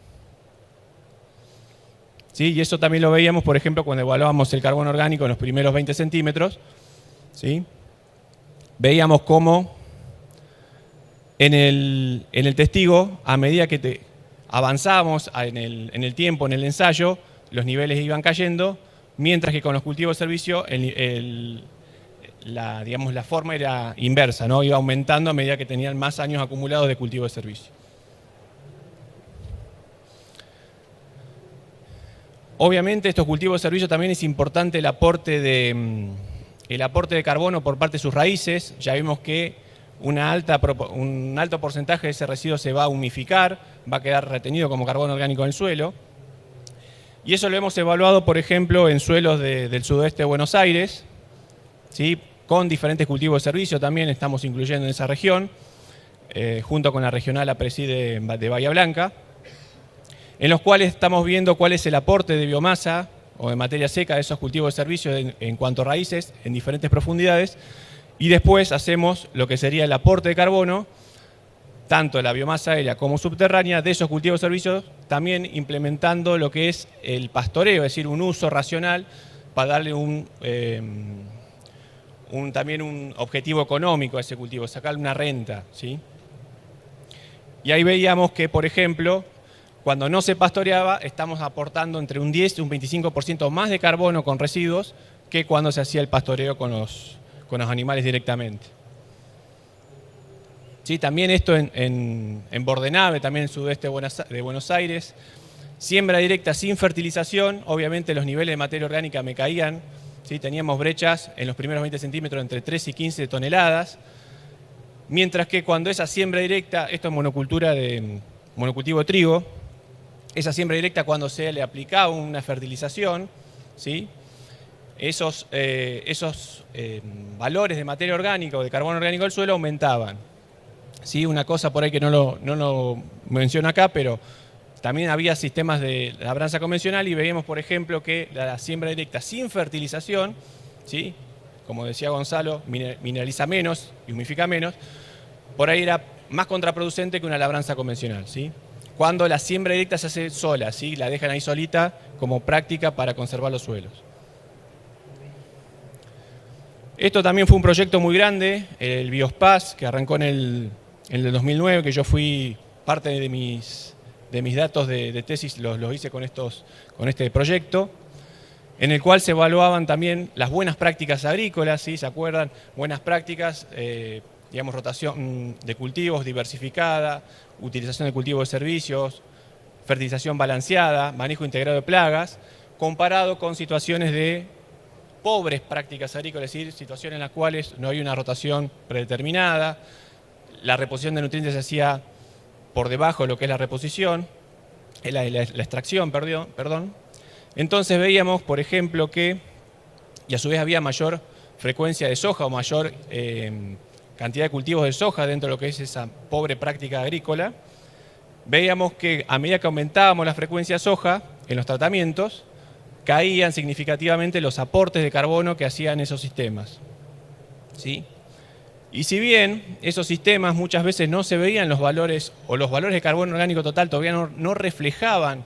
¿Sí? Y eso también lo veíamos, por ejemplo, cuando evaluábamos el carbono orgánico en los primeros 20 centímetros, ¿sí? Veíamos cómo en el testigo, a medida que avanzábamos en el tiempo, en el ensayo, los niveles iban cayendo, mientras que con los cultivos de servicio la forma era inversa, ¿no? Iba aumentando a medida que tenían más años acumulados de cultivo de servicio. Obviamente estos cultivos de servicio también es importante el aporte de carbono por parte de sus raíces. Ya vimos que un alto porcentaje de ese residuo se va a humificar, va a quedar retenido como carbono orgánico en el suelo. Y eso lo hemos evaluado, por ejemplo, en suelos del sudoeste de Buenos Aires, ¿sí?, con diferentes cultivos de servicio también estamos incluyendo en esa región, junto con la regional APRESID de Bahía Blanca, en los cuales estamos viendo cuál es el aporte de biomasa o de materia seca de esos cultivos de servicio en cuanto a raíces en diferentes profundidades, y después hacemos lo que sería el aporte de carbono, tanto de la biomasa aérea como subterránea de esos cultivos de servicio, también implementando lo que es el pastoreo, es decir, un uso racional para darle también un objetivo económico a ese cultivo, sacarle una renta, ¿sí? Y ahí veíamos que, por ejemplo, cuando no se pastoreaba, estamos aportando entre un 10 y un 25% más de carbono con residuos que cuando se hacía el pastoreo con los animales directamente. Sí, también esto en Bordenave, también en el sudeste de Buenos Aires. Siembra directa sin fertilización, obviamente los niveles de materia orgánica me caían ¿sí? Teníamos brechas en los primeros 20 centímetros entre 3 y 15 toneladas, mientras que cuando esa siembra directa, esto es monocultura de monocultivo de trigo, esa siembra directa cuando se le aplicaba una fertilización, ¿sí? esos valores de materia orgánica o de carbono orgánico del suelo aumentaban. ¿Sí? Una cosa por ahí que no lo menciono acá, pero también había sistemas de labranza convencional y veíamos, por ejemplo, que la siembra directa sin fertilización, ¿sí? Como decía Gonzalo, mineraliza menos y humifica menos, por ahí era más contraproducente que una labranza convencional, ¿sí? Cuando la siembra directa se hace sola, ¿sí? La dejan ahí solita como práctica para conservar los suelos. Esto también fue un proyecto muy grande, el Biospas, que arrancó en el 2009, que yo fui parte de mis datos de tesis, los hice con este proyecto, en el cual se evaluaban también las buenas prácticas agrícolas, ¿sí? ¿Se acuerdan? Buenas prácticas, digamos, rotación de cultivos diversificada, utilización de cultivos de servicios, fertilización balanceada, manejo integrado de plagas, comparado con situaciones de pobres prácticas agrícolas, es decir, situaciones en las cuales no hay una rotación predeterminada, la reposición de nutrientes se hacía por debajo de lo que es la reposición, la extracción, perdón. Entonces veíamos, por ejemplo, que, y a su vez había mayor frecuencia de soja o mayor cantidad de cultivos de soja dentro de lo que es esa pobre práctica agrícola, veíamos que a medida que aumentábamos la frecuencia de soja en los tratamientos, caían significativamente los aportes de carbono que hacían esos sistemas, ¿sí? Y si bien esos sistemas muchas veces no se veían los valores, o los valores de carbono orgánico total todavía no reflejaban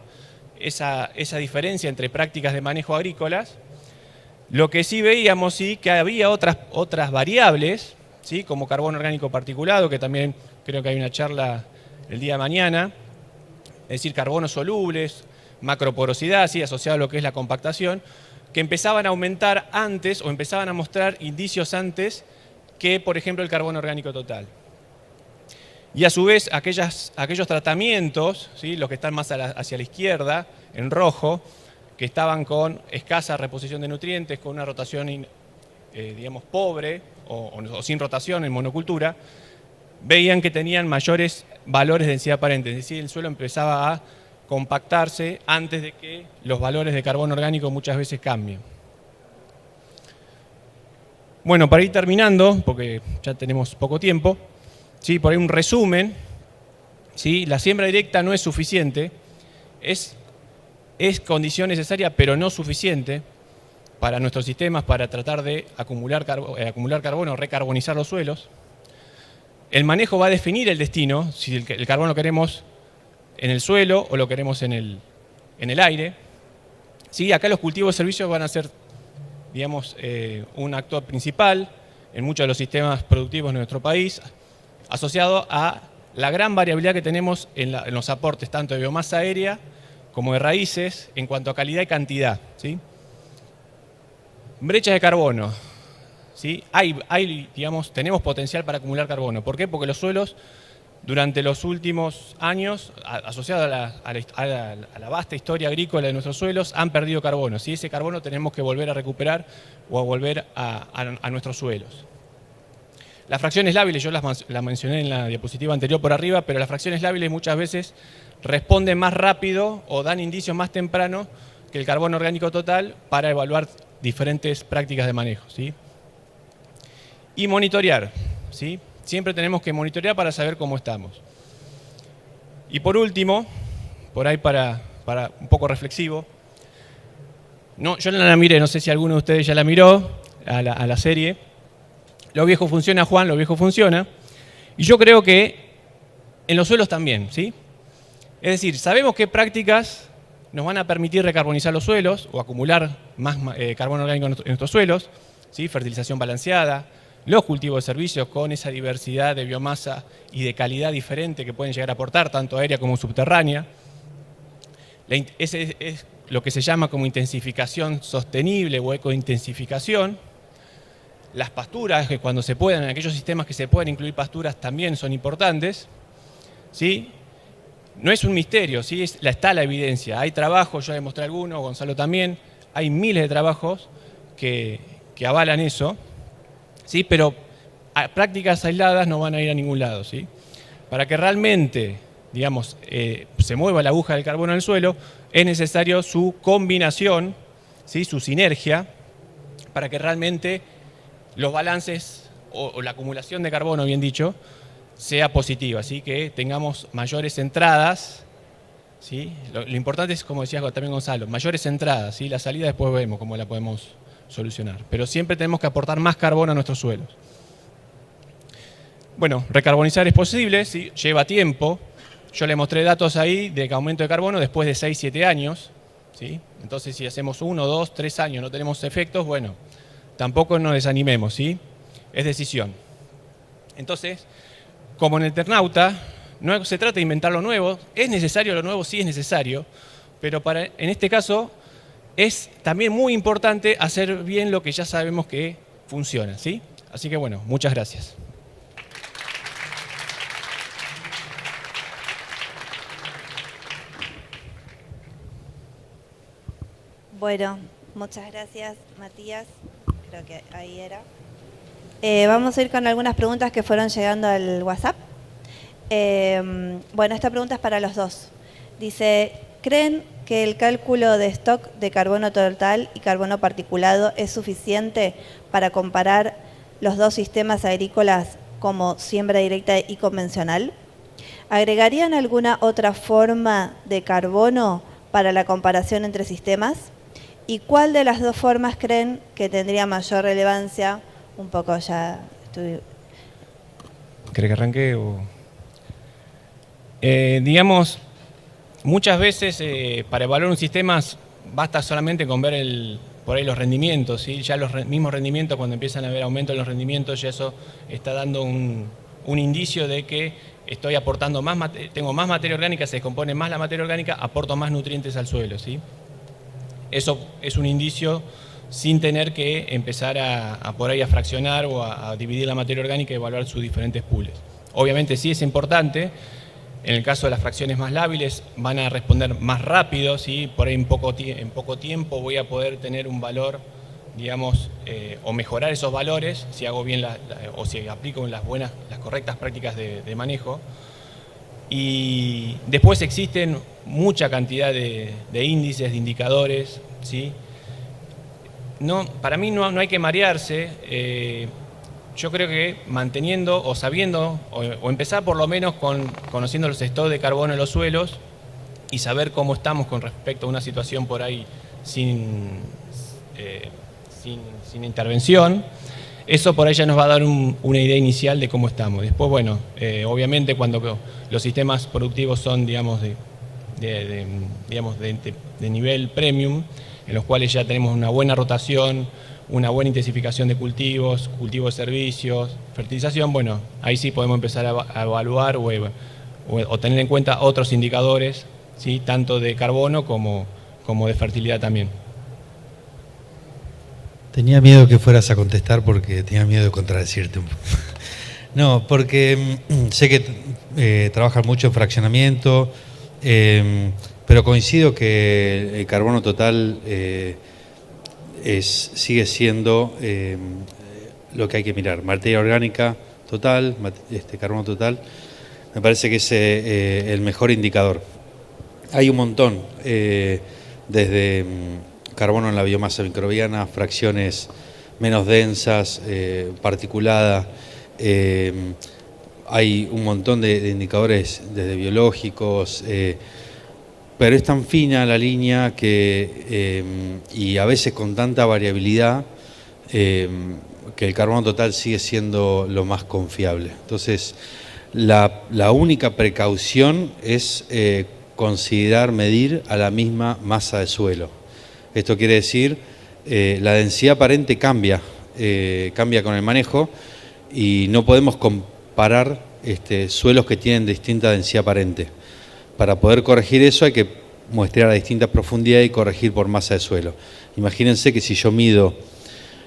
esa diferencia entre prácticas de manejo agrícolas, lo que sí veíamos, sí, que había otras variables, ¿sí? Como carbono orgánico particulado, que también creo que hay una charla el día de mañana, es decir, carbonos solubles, macroporosidad, ¿sí? Asociado a lo que es la compactación, que empezaban a aumentar antes o empezaban a mostrar indicios antes que, por ejemplo, el carbono orgánico total. Y a su vez, aquellos tratamientos, ¿sí? Los que están más hacia la izquierda, en rojo, que estaban con escasa reposición de nutrientes, con una rotación, digamos, pobre o sin rotación en monocultura, veían que tenían mayores valores de densidad aparente, es decir, el suelo empezaba a compactarse antes de que los valores de carbono orgánico muchas veces cambien. Bueno, para ir terminando, porque ya tenemos poco tiempo, ¿sí? Por ahí un resumen, ¿sí? La siembra directa no es suficiente, es condición necesaria pero no suficiente para nuestros sistemas para tratar de acumular carbono, recarbonizar los suelos. El manejo va a definir el destino, si el carbono lo queremos en el suelo o lo queremos en el aire. ¿Sí? Acá los cultivos de servicios van a ser, digamos, un actor principal en muchos de los sistemas productivos de nuestro país, asociado a la gran variabilidad que tenemos en los aportes, tanto de biomasa aérea como de raíces, en cuanto a calidad y cantidad, ¿sí? Brechas de carbono, ¿sí? Digamos, tenemos potencial para acumular carbono. ¿Por qué? Porque los suelos, durante los últimos años, asociados a la vasta historia agrícola de nuestros suelos, han perdido carbono. ¿Sí? Ese carbono tenemos que volver a recuperar o a volver a nuestros suelos. Las fracciones lábiles, yo las mencioné en la diapositiva anterior por arriba, pero las fracciones lábiles muchas veces responden más rápido o dan indicios más temprano que el carbono orgánico total para evaluar diferentes prácticas de manejo, ¿sí? Y monitorear, ¿sí? Siempre tenemos que monitorear para saber cómo estamos. Y por último, por ahí para un poco reflexivo, yo no la miré, no sé si alguno de ustedes ya la miró, a la serie. Lo viejo funciona, Juan, lo viejo funciona. Y yo creo que en los suelos también, ¿sí? Es decir, sabemos qué prácticas nos van a permitir recarbonizar los suelos o acumular más carbono orgánico en nuestros suelos, ¿sí? Fertilización balanceada, los cultivos de servicios con esa diversidad de biomasa y de calidad diferente que pueden llegar a aportar, tanto aérea como subterránea. Ese es lo que se llama como intensificación sostenible o ecointensificación. Las pasturas, que cuando se puedan, en aquellos sistemas que se pueden incluir pasturas, también son importantes, ¿sí? No es un misterio, ¿sí? Está la evidencia. Hay trabajos, yo demostré algunos, Gonzalo también, hay miles de trabajos que avalan eso, ¿sí? Pero prácticas aisladas no van a ir a ningún lado, ¿sí? Para que realmente, digamos, se mueva la aguja del carbono en el suelo, es necesario su combinación, ¿sí? Su sinergia, para que realmente los balances o la acumulación de carbono, bien dicho, sea positiva, ¿sí? Que tengamos mayores entradas, ¿sí? Lo importante es, como decía también Gonzalo, mayores entradas, ¿sí? La salida después vemos cómo la podemos solucionar, pero siempre tenemos que aportar más carbono a nuestros suelos. Bueno, recarbonizar es posible, ¿sí? Lleva tiempo. Yo le mostré datos ahí de aumento de carbono después de 6-7 años, ¿sí? Entonces, si hacemos 1, 2, 3 años no tenemos efectos, bueno, tampoco nos desanimemos, ¿sí? Es decisión. Entonces, como en el Eternauta, no se trata de inventar lo nuevo. ¿Es necesario lo nuevo? Sí es necesario, pero en este caso es también muy importante hacer bien lo que ya sabemos que funciona, ¿sí? Así que bueno, muchas gracias. Bueno, muchas gracias, Matías. Creo que ahí era. Vamos a ir con algunas preguntas que fueron llegando al WhatsApp. Bueno, esta pregunta es para los dos. Dice, ¿creen que el cálculo de stock de carbono total y carbono particulado es suficiente para comparar los dos sistemas agrícolas como siembra directa y convencional? ¿Agregarían alguna otra forma de carbono para la comparación entre sistemas? ¿Y cuál de las dos formas creen que tendría mayor relevancia? Un poco ya estoy... ¿Querés que arranque o...? Digamos, muchas veces para evaluar un sistema basta solamente con ver por ahí los rendimientos, ¿sí? Ya los mismos rendimientos, cuando empiezan a haber aumento en los rendimientos, ya eso está dando un indicio de que estoy aportando más, tengo más materia orgánica, se descompone más la materia orgánica, aporto más nutrientes al suelo, ¿sí? Eso es un indicio sin tener que empezar por ahí a fraccionar o a dividir la materia orgánica y evaluar sus diferentes pools. Obviamente sí es importante. En el caso de las fracciones más lábiles van a responder más rápido, ¿sí? Por ahí en poco tiempo voy a poder tener un valor, digamos, o mejorar esos valores si hago bien o si aplico las correctas prácticas de manejo. Y después existen mucha cantidad de índices, de indicadores, ¿sí? Para mí no hay que marearse. Yo creo que manteniendo o sabiendo, o empezar por lo menos conociendo los stocks de carbono en los suelos y saber cómo estamos con respecto a una situación por ahí sin intervención, eso por ahí ya nos va a dar una idea inicial de cómo estamos. Después, bueno, obviamente cuando los sistemas productivos son, digamos, de nivel premium, en los cuales ya tenemos una buena rotación, una buena intensificación de cultivos, cultivo de servicios, fertilización, bueno, ahí sí podemos empezar a evaluar o tener en cuenta otros indicadores, ¿sí? Tanto de carbono como de fertilidad también. Tenía miedo que fueras a contestar porque tenía miedo de contradecirte un poco. No, porque sé que trabajan mucho en fraccionamiento, pero coincido que el carbono total sigue siendo lo que hay que mirar. Materia orgánica total, carbono total, me parece que es el mejor indicador. Hay un montón, desde carbono en la biomasa microbiana, fracciones menos densas, particulada. Hay un montón de indicadores desde biológicos, pero es tan fina la línea y a veces con tanta variabilidad que el carbono total sigue siendo lo más confiable. Entonces, la única precaución es considerar medir a la misma masa de suelo. Esto quiere decir, la densidad aparente cambia con el manejo y no podemos comparar suelos que tienen distinta densidad aparente. Para poder corregir eso hay que muestrear a distintas profundidades y corregir por masa de suelo. Imagínense que si yo mido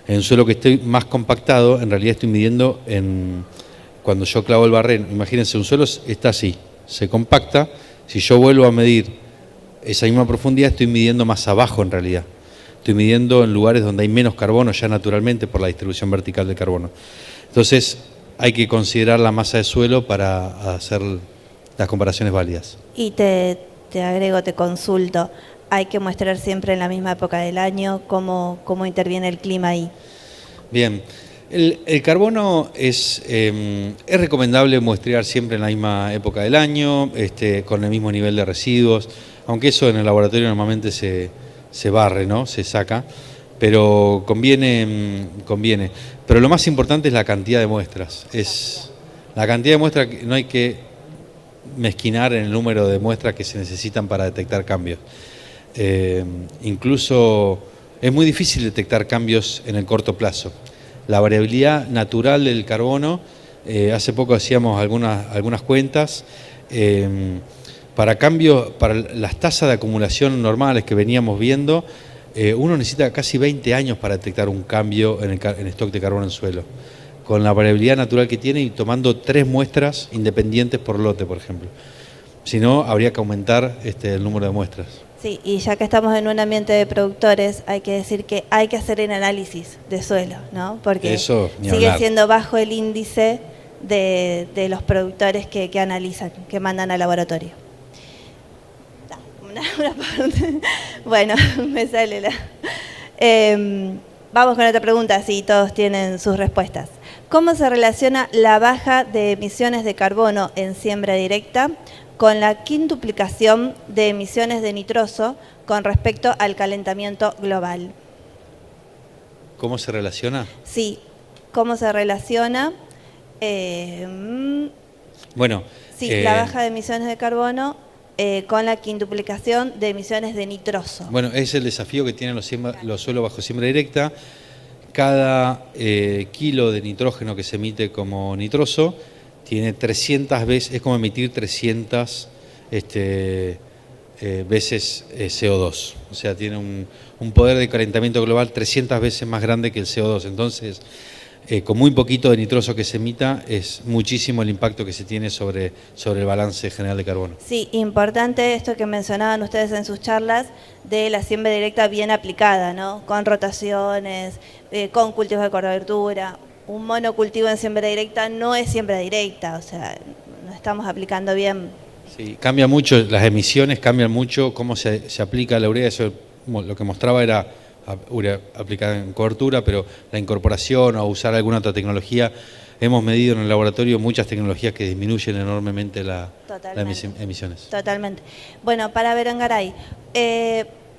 en un suelo que esté más compactado, en realidad estoy midiendo cuando yo clavo el barreno. Imagínense, un suelo está así, se compacta. Si yo vuelvo a medir esa misma profundidad, estoy midiendo más abajo en realidad. estoy midiendo en lugares donde hay menos carbono ya naturalmente por la distribución vertical del carbono. Entonces hay que considerar la masa de suelo para hacer las comparaciones válidas. Y te agrego, te consulto, ¿hay que muestrar siempre en la misma época del año? ¿Cómo interviene el clima ahí? Bien, el carbono es recomendable muestrear siempre en la misma época del año, con el mismo nivel de residuos, aunque eso en el laboratorio normalmente se barre, ¿no? Se saca, pero conviene. Pero lo más importante es la cantidad de muestras. La cantidad de muestras, no hay que mezquinar en el número de muestras que se necesitan para detectar cambios. Incluso es muy difícil detectar cambios en el corto plazo. La variabilidad natural del carbono, hace poco hacíamos algunas cuentas, para las tasas de acumulación normales que veníamos viendo, uno necesita casi 20 años para detectar un cambio en el stock de carbono en suelo, con la variabilidad natural que tiene y tomando 3 muestras independientes por lote, por ejemplo. Si no, habría que aumentar el número de muestras. Sí, y ya que estamos en un ambiente de productores, hay que decir que hay que hacer el análisis de suelo, ¿no? Porque eso, sigue siendo bajo el índice de los productores que analizan, que mandan al laboratorio. Bueno, me sale la... vamos con otra pregunta, si todos tienen sus respuestas. ¿Cómo se relaciona la baja de emisiones de carbono en siembra directa con la quintuplicación de emisiones de nitroso con respecto al calentamiento global? ¿Cómo se relaciona? Sí, ¿cómo se relaciona? Bueno, sí, la baja de emisiones de carbono con la quintuplicación de emisiones de nitroso. Bueno, es el desafío que tienen los suelos bajo siembra directa. Cada kilo de nitrógeno que se emite como nitroso tiene 300 veces, es como emitir 300 veces CO2. O sea, tiene un poder de calentamiento global 300 veces más grande que el CO2. Entonces, con muy poquito de nitroso que se emita, es muchísimo el impacto que se tiene sobre el balance general de carbono. Sí, importante esto que mencionaban ustedes en sus charlas de la siembra directa bien aplicada, ¿no? Con rotaciones, con cultivos de cobertura. Un monocultivo en siembra directa no es siembra directa, o sea, no estamos aplicando bien. Sí, cambia mucho, las emisiones cambian mucho, cómo se aplica la urea, eso lo que mostraba era urea aplicada en cobertura, pero la incorporación o usar alguna otra tecnología, hemos medido en el laboratorio muchas tecnologías que disminuyen enormemente las emisiones. Totalmente. Bueno, para Berengaray,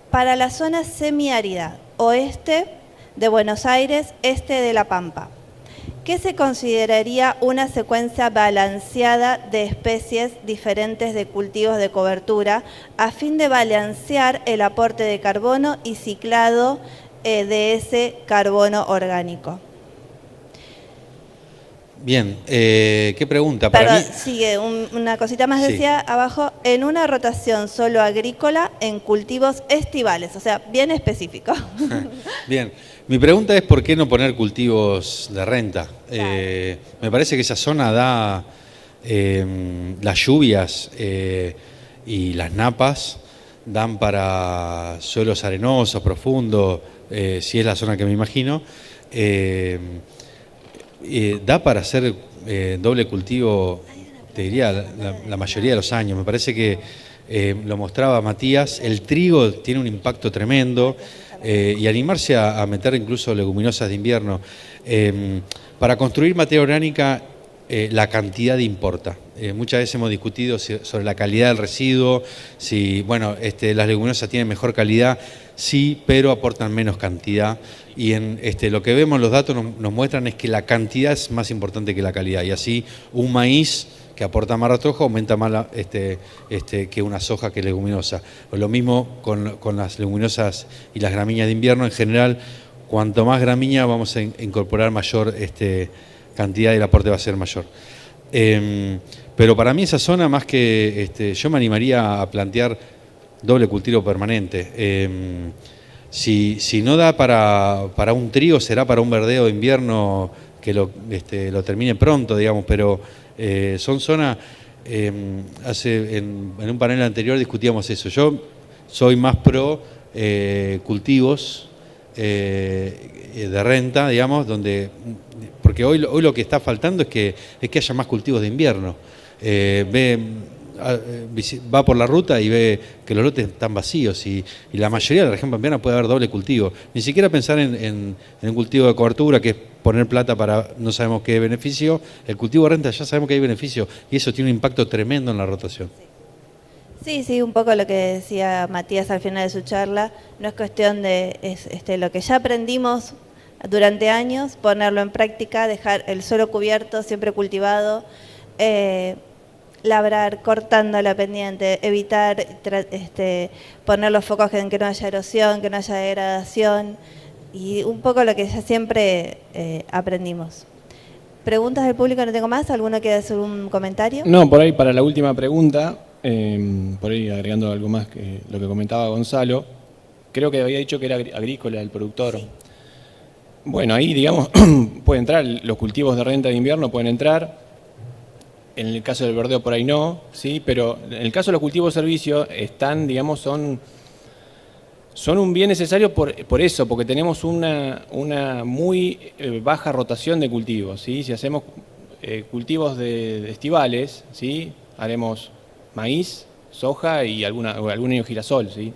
para la zona semiárida, oeste de Buenos Aires, este de La Pampa, ¿qué se consideraría una secuencia balanceada de especies diferentes de cultivos de cobertura a fin de balancear el aporte de carbono y ciclado de ese carbono orgánico? Bien, ¿qué pregunta? Pero sigue, una cosita más sí. Decía abajo, en una rotación solo agrícola en cultivos estivales, o sea, bien específico. Bien, mi pregunta es ¿por qué no poner cultivos de renta? Claro. Me parece que esa zona da las lluvias y las napas, dan para suelos arenosos, profundos, si es la zona que me imagino. Da para hacer doble cultivo, te diría, la mayoría de los años. Me parece que lo mostraba Matías, el trigo tiene un impacto tremendo y animarse a meter incluso leguminosas de invierno. Para construir materia orgánica la cantidad importa. Muchas veces hemos discutido sobre la calidad del residuo, si bueno, las leguminosas tienen mejor calidad, sí, pero aportan menos cantidad. Y en lo que vemos, los datos nos muestran es que la cantidad es más importante que la calidad. Y así un maíz que aporta más retrojo aumenta más que una soja que es leguminosa. Lo mismo con las leguminosas y las gramíneas de invierno. En general, cuanto más gramínea vamos a incorporar mayor cantidad y el aporte va a ser mayor. Pero para mí esa zona, más que yo me animaría a plantear doble cultivo permanente. Si no da para un trigo, será para un verdeo de invierno que lo termine pronto, digamos, pero son zonas, en un panel anterior discutíamos eso. Yo soy más pro cultivos de renta, digamos, porque hoy lo que está faltando es que haya más cultivos de invierno. Va por la ruta y ve que los lotes están vacíos y la mayoría de la región pampeana puede haber doble cultivo. Ni siquiera pensar en un cultivo de cobertura, que es poner plata para no sabemos qué beneficio. El cultivo de renta ya sabemos que hay beneficio y eso tiene un impacto tremendo en la rotación. Sí, un poco lo que decía Matías al final de su charla. No es cuestión de lo que ya aprendimos durante años, ponerlo en práctica, dejar el suelo cubierto, siempre cultivado, labrar cortando la pendiente, evitar poner los focos en que no haya erosión, que no haya degradación, y un poco lo que ya siempre aprendimos. ¿Preguntas del público? No tengo más. ¿Alguno quiere hacer un comentario? No, por ahí para la última pregunta, por ahí agregando algo más que lo que comentaba Gonzalo, creo que había dicho que era agrícola el productor. Sí. Bueno, ahí digamos puede entrar, los cultivos de renta de invierno pueden entrar. En el caso del verdeo por ahí no, ¿sí? Pero en el caso de los cultivos de servicio están, digamos, son un bien necesario por eso, porque tenemos una muy baja rotación de cultivos, ¿sí? Si hacemos cultivos de estivales, ¿sí? Haremos maíz, soja y algún año girasol, ¿sí?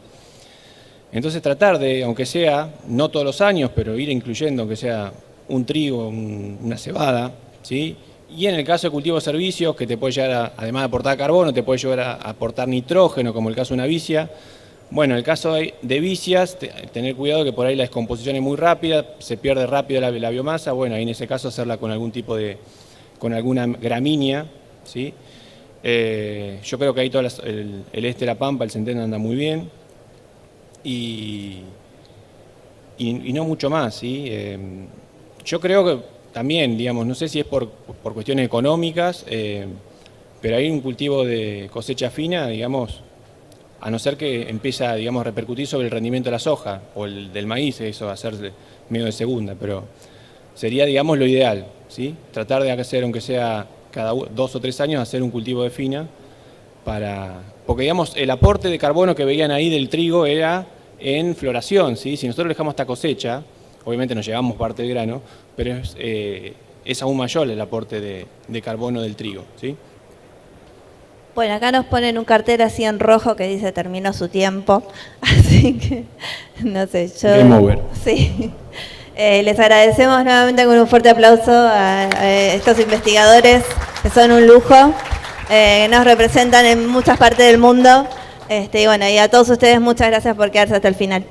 Entonces tratar de, aunque sea, no todos los años, pero ir incluyendo, aunque sea un trigo, una cebada, ¿sí? Y en el caso de cultivos de servicios, que te puede llegar además de aportar carbono, te puede llegar a aportar nitrógeno, como el caso de una vicia. Bueno, en el caso de vicias, tener cuidado que por ahí la descomposición es muy rápida, se pierde rápido la biomasa. Bueno, ahí en ese caso hacerla con algún tipo con alguna gramínea, ¿sí? Yo creo que ahí el este de la Pampa, el centeno anda muy bien. Y no mucho más, ¿sí? Yo creo que también, digamos, no sé si es por cuestiones económicas, pero hay un cultivo de cosecha fina, digamos, a no ser que empiece a, digamos, repercutir sobre el rendimiento de la soja o el del maíz, eso va a ser medio de segunda, pero sería, digamos, lo ideal, ¿sí? Tratar de hacer, aunque sea cada 2 o 3 años, hacer un cultivo de fina porque, digamos, el aporte de carbono que veían ahí del trigo era en floración, ¿sí? Si nosotros dejamos esta cosecha, obviamente nos llevamos parte del grano, pero es aún mayor el aporte de carbono del trigo, ¿sí? Bueno, acá nos ponen un cartel así en rojo que dice terminó su tiempo, así que no sé, yo... Game over. Sí. Les agradecemos nuevamente con un fuerte aplauso a estos investigadores que son un lujo, nos representan en muchas partes del mundo, y bueno, y a todos ustedes muchas gracias por quedarse hasta el final.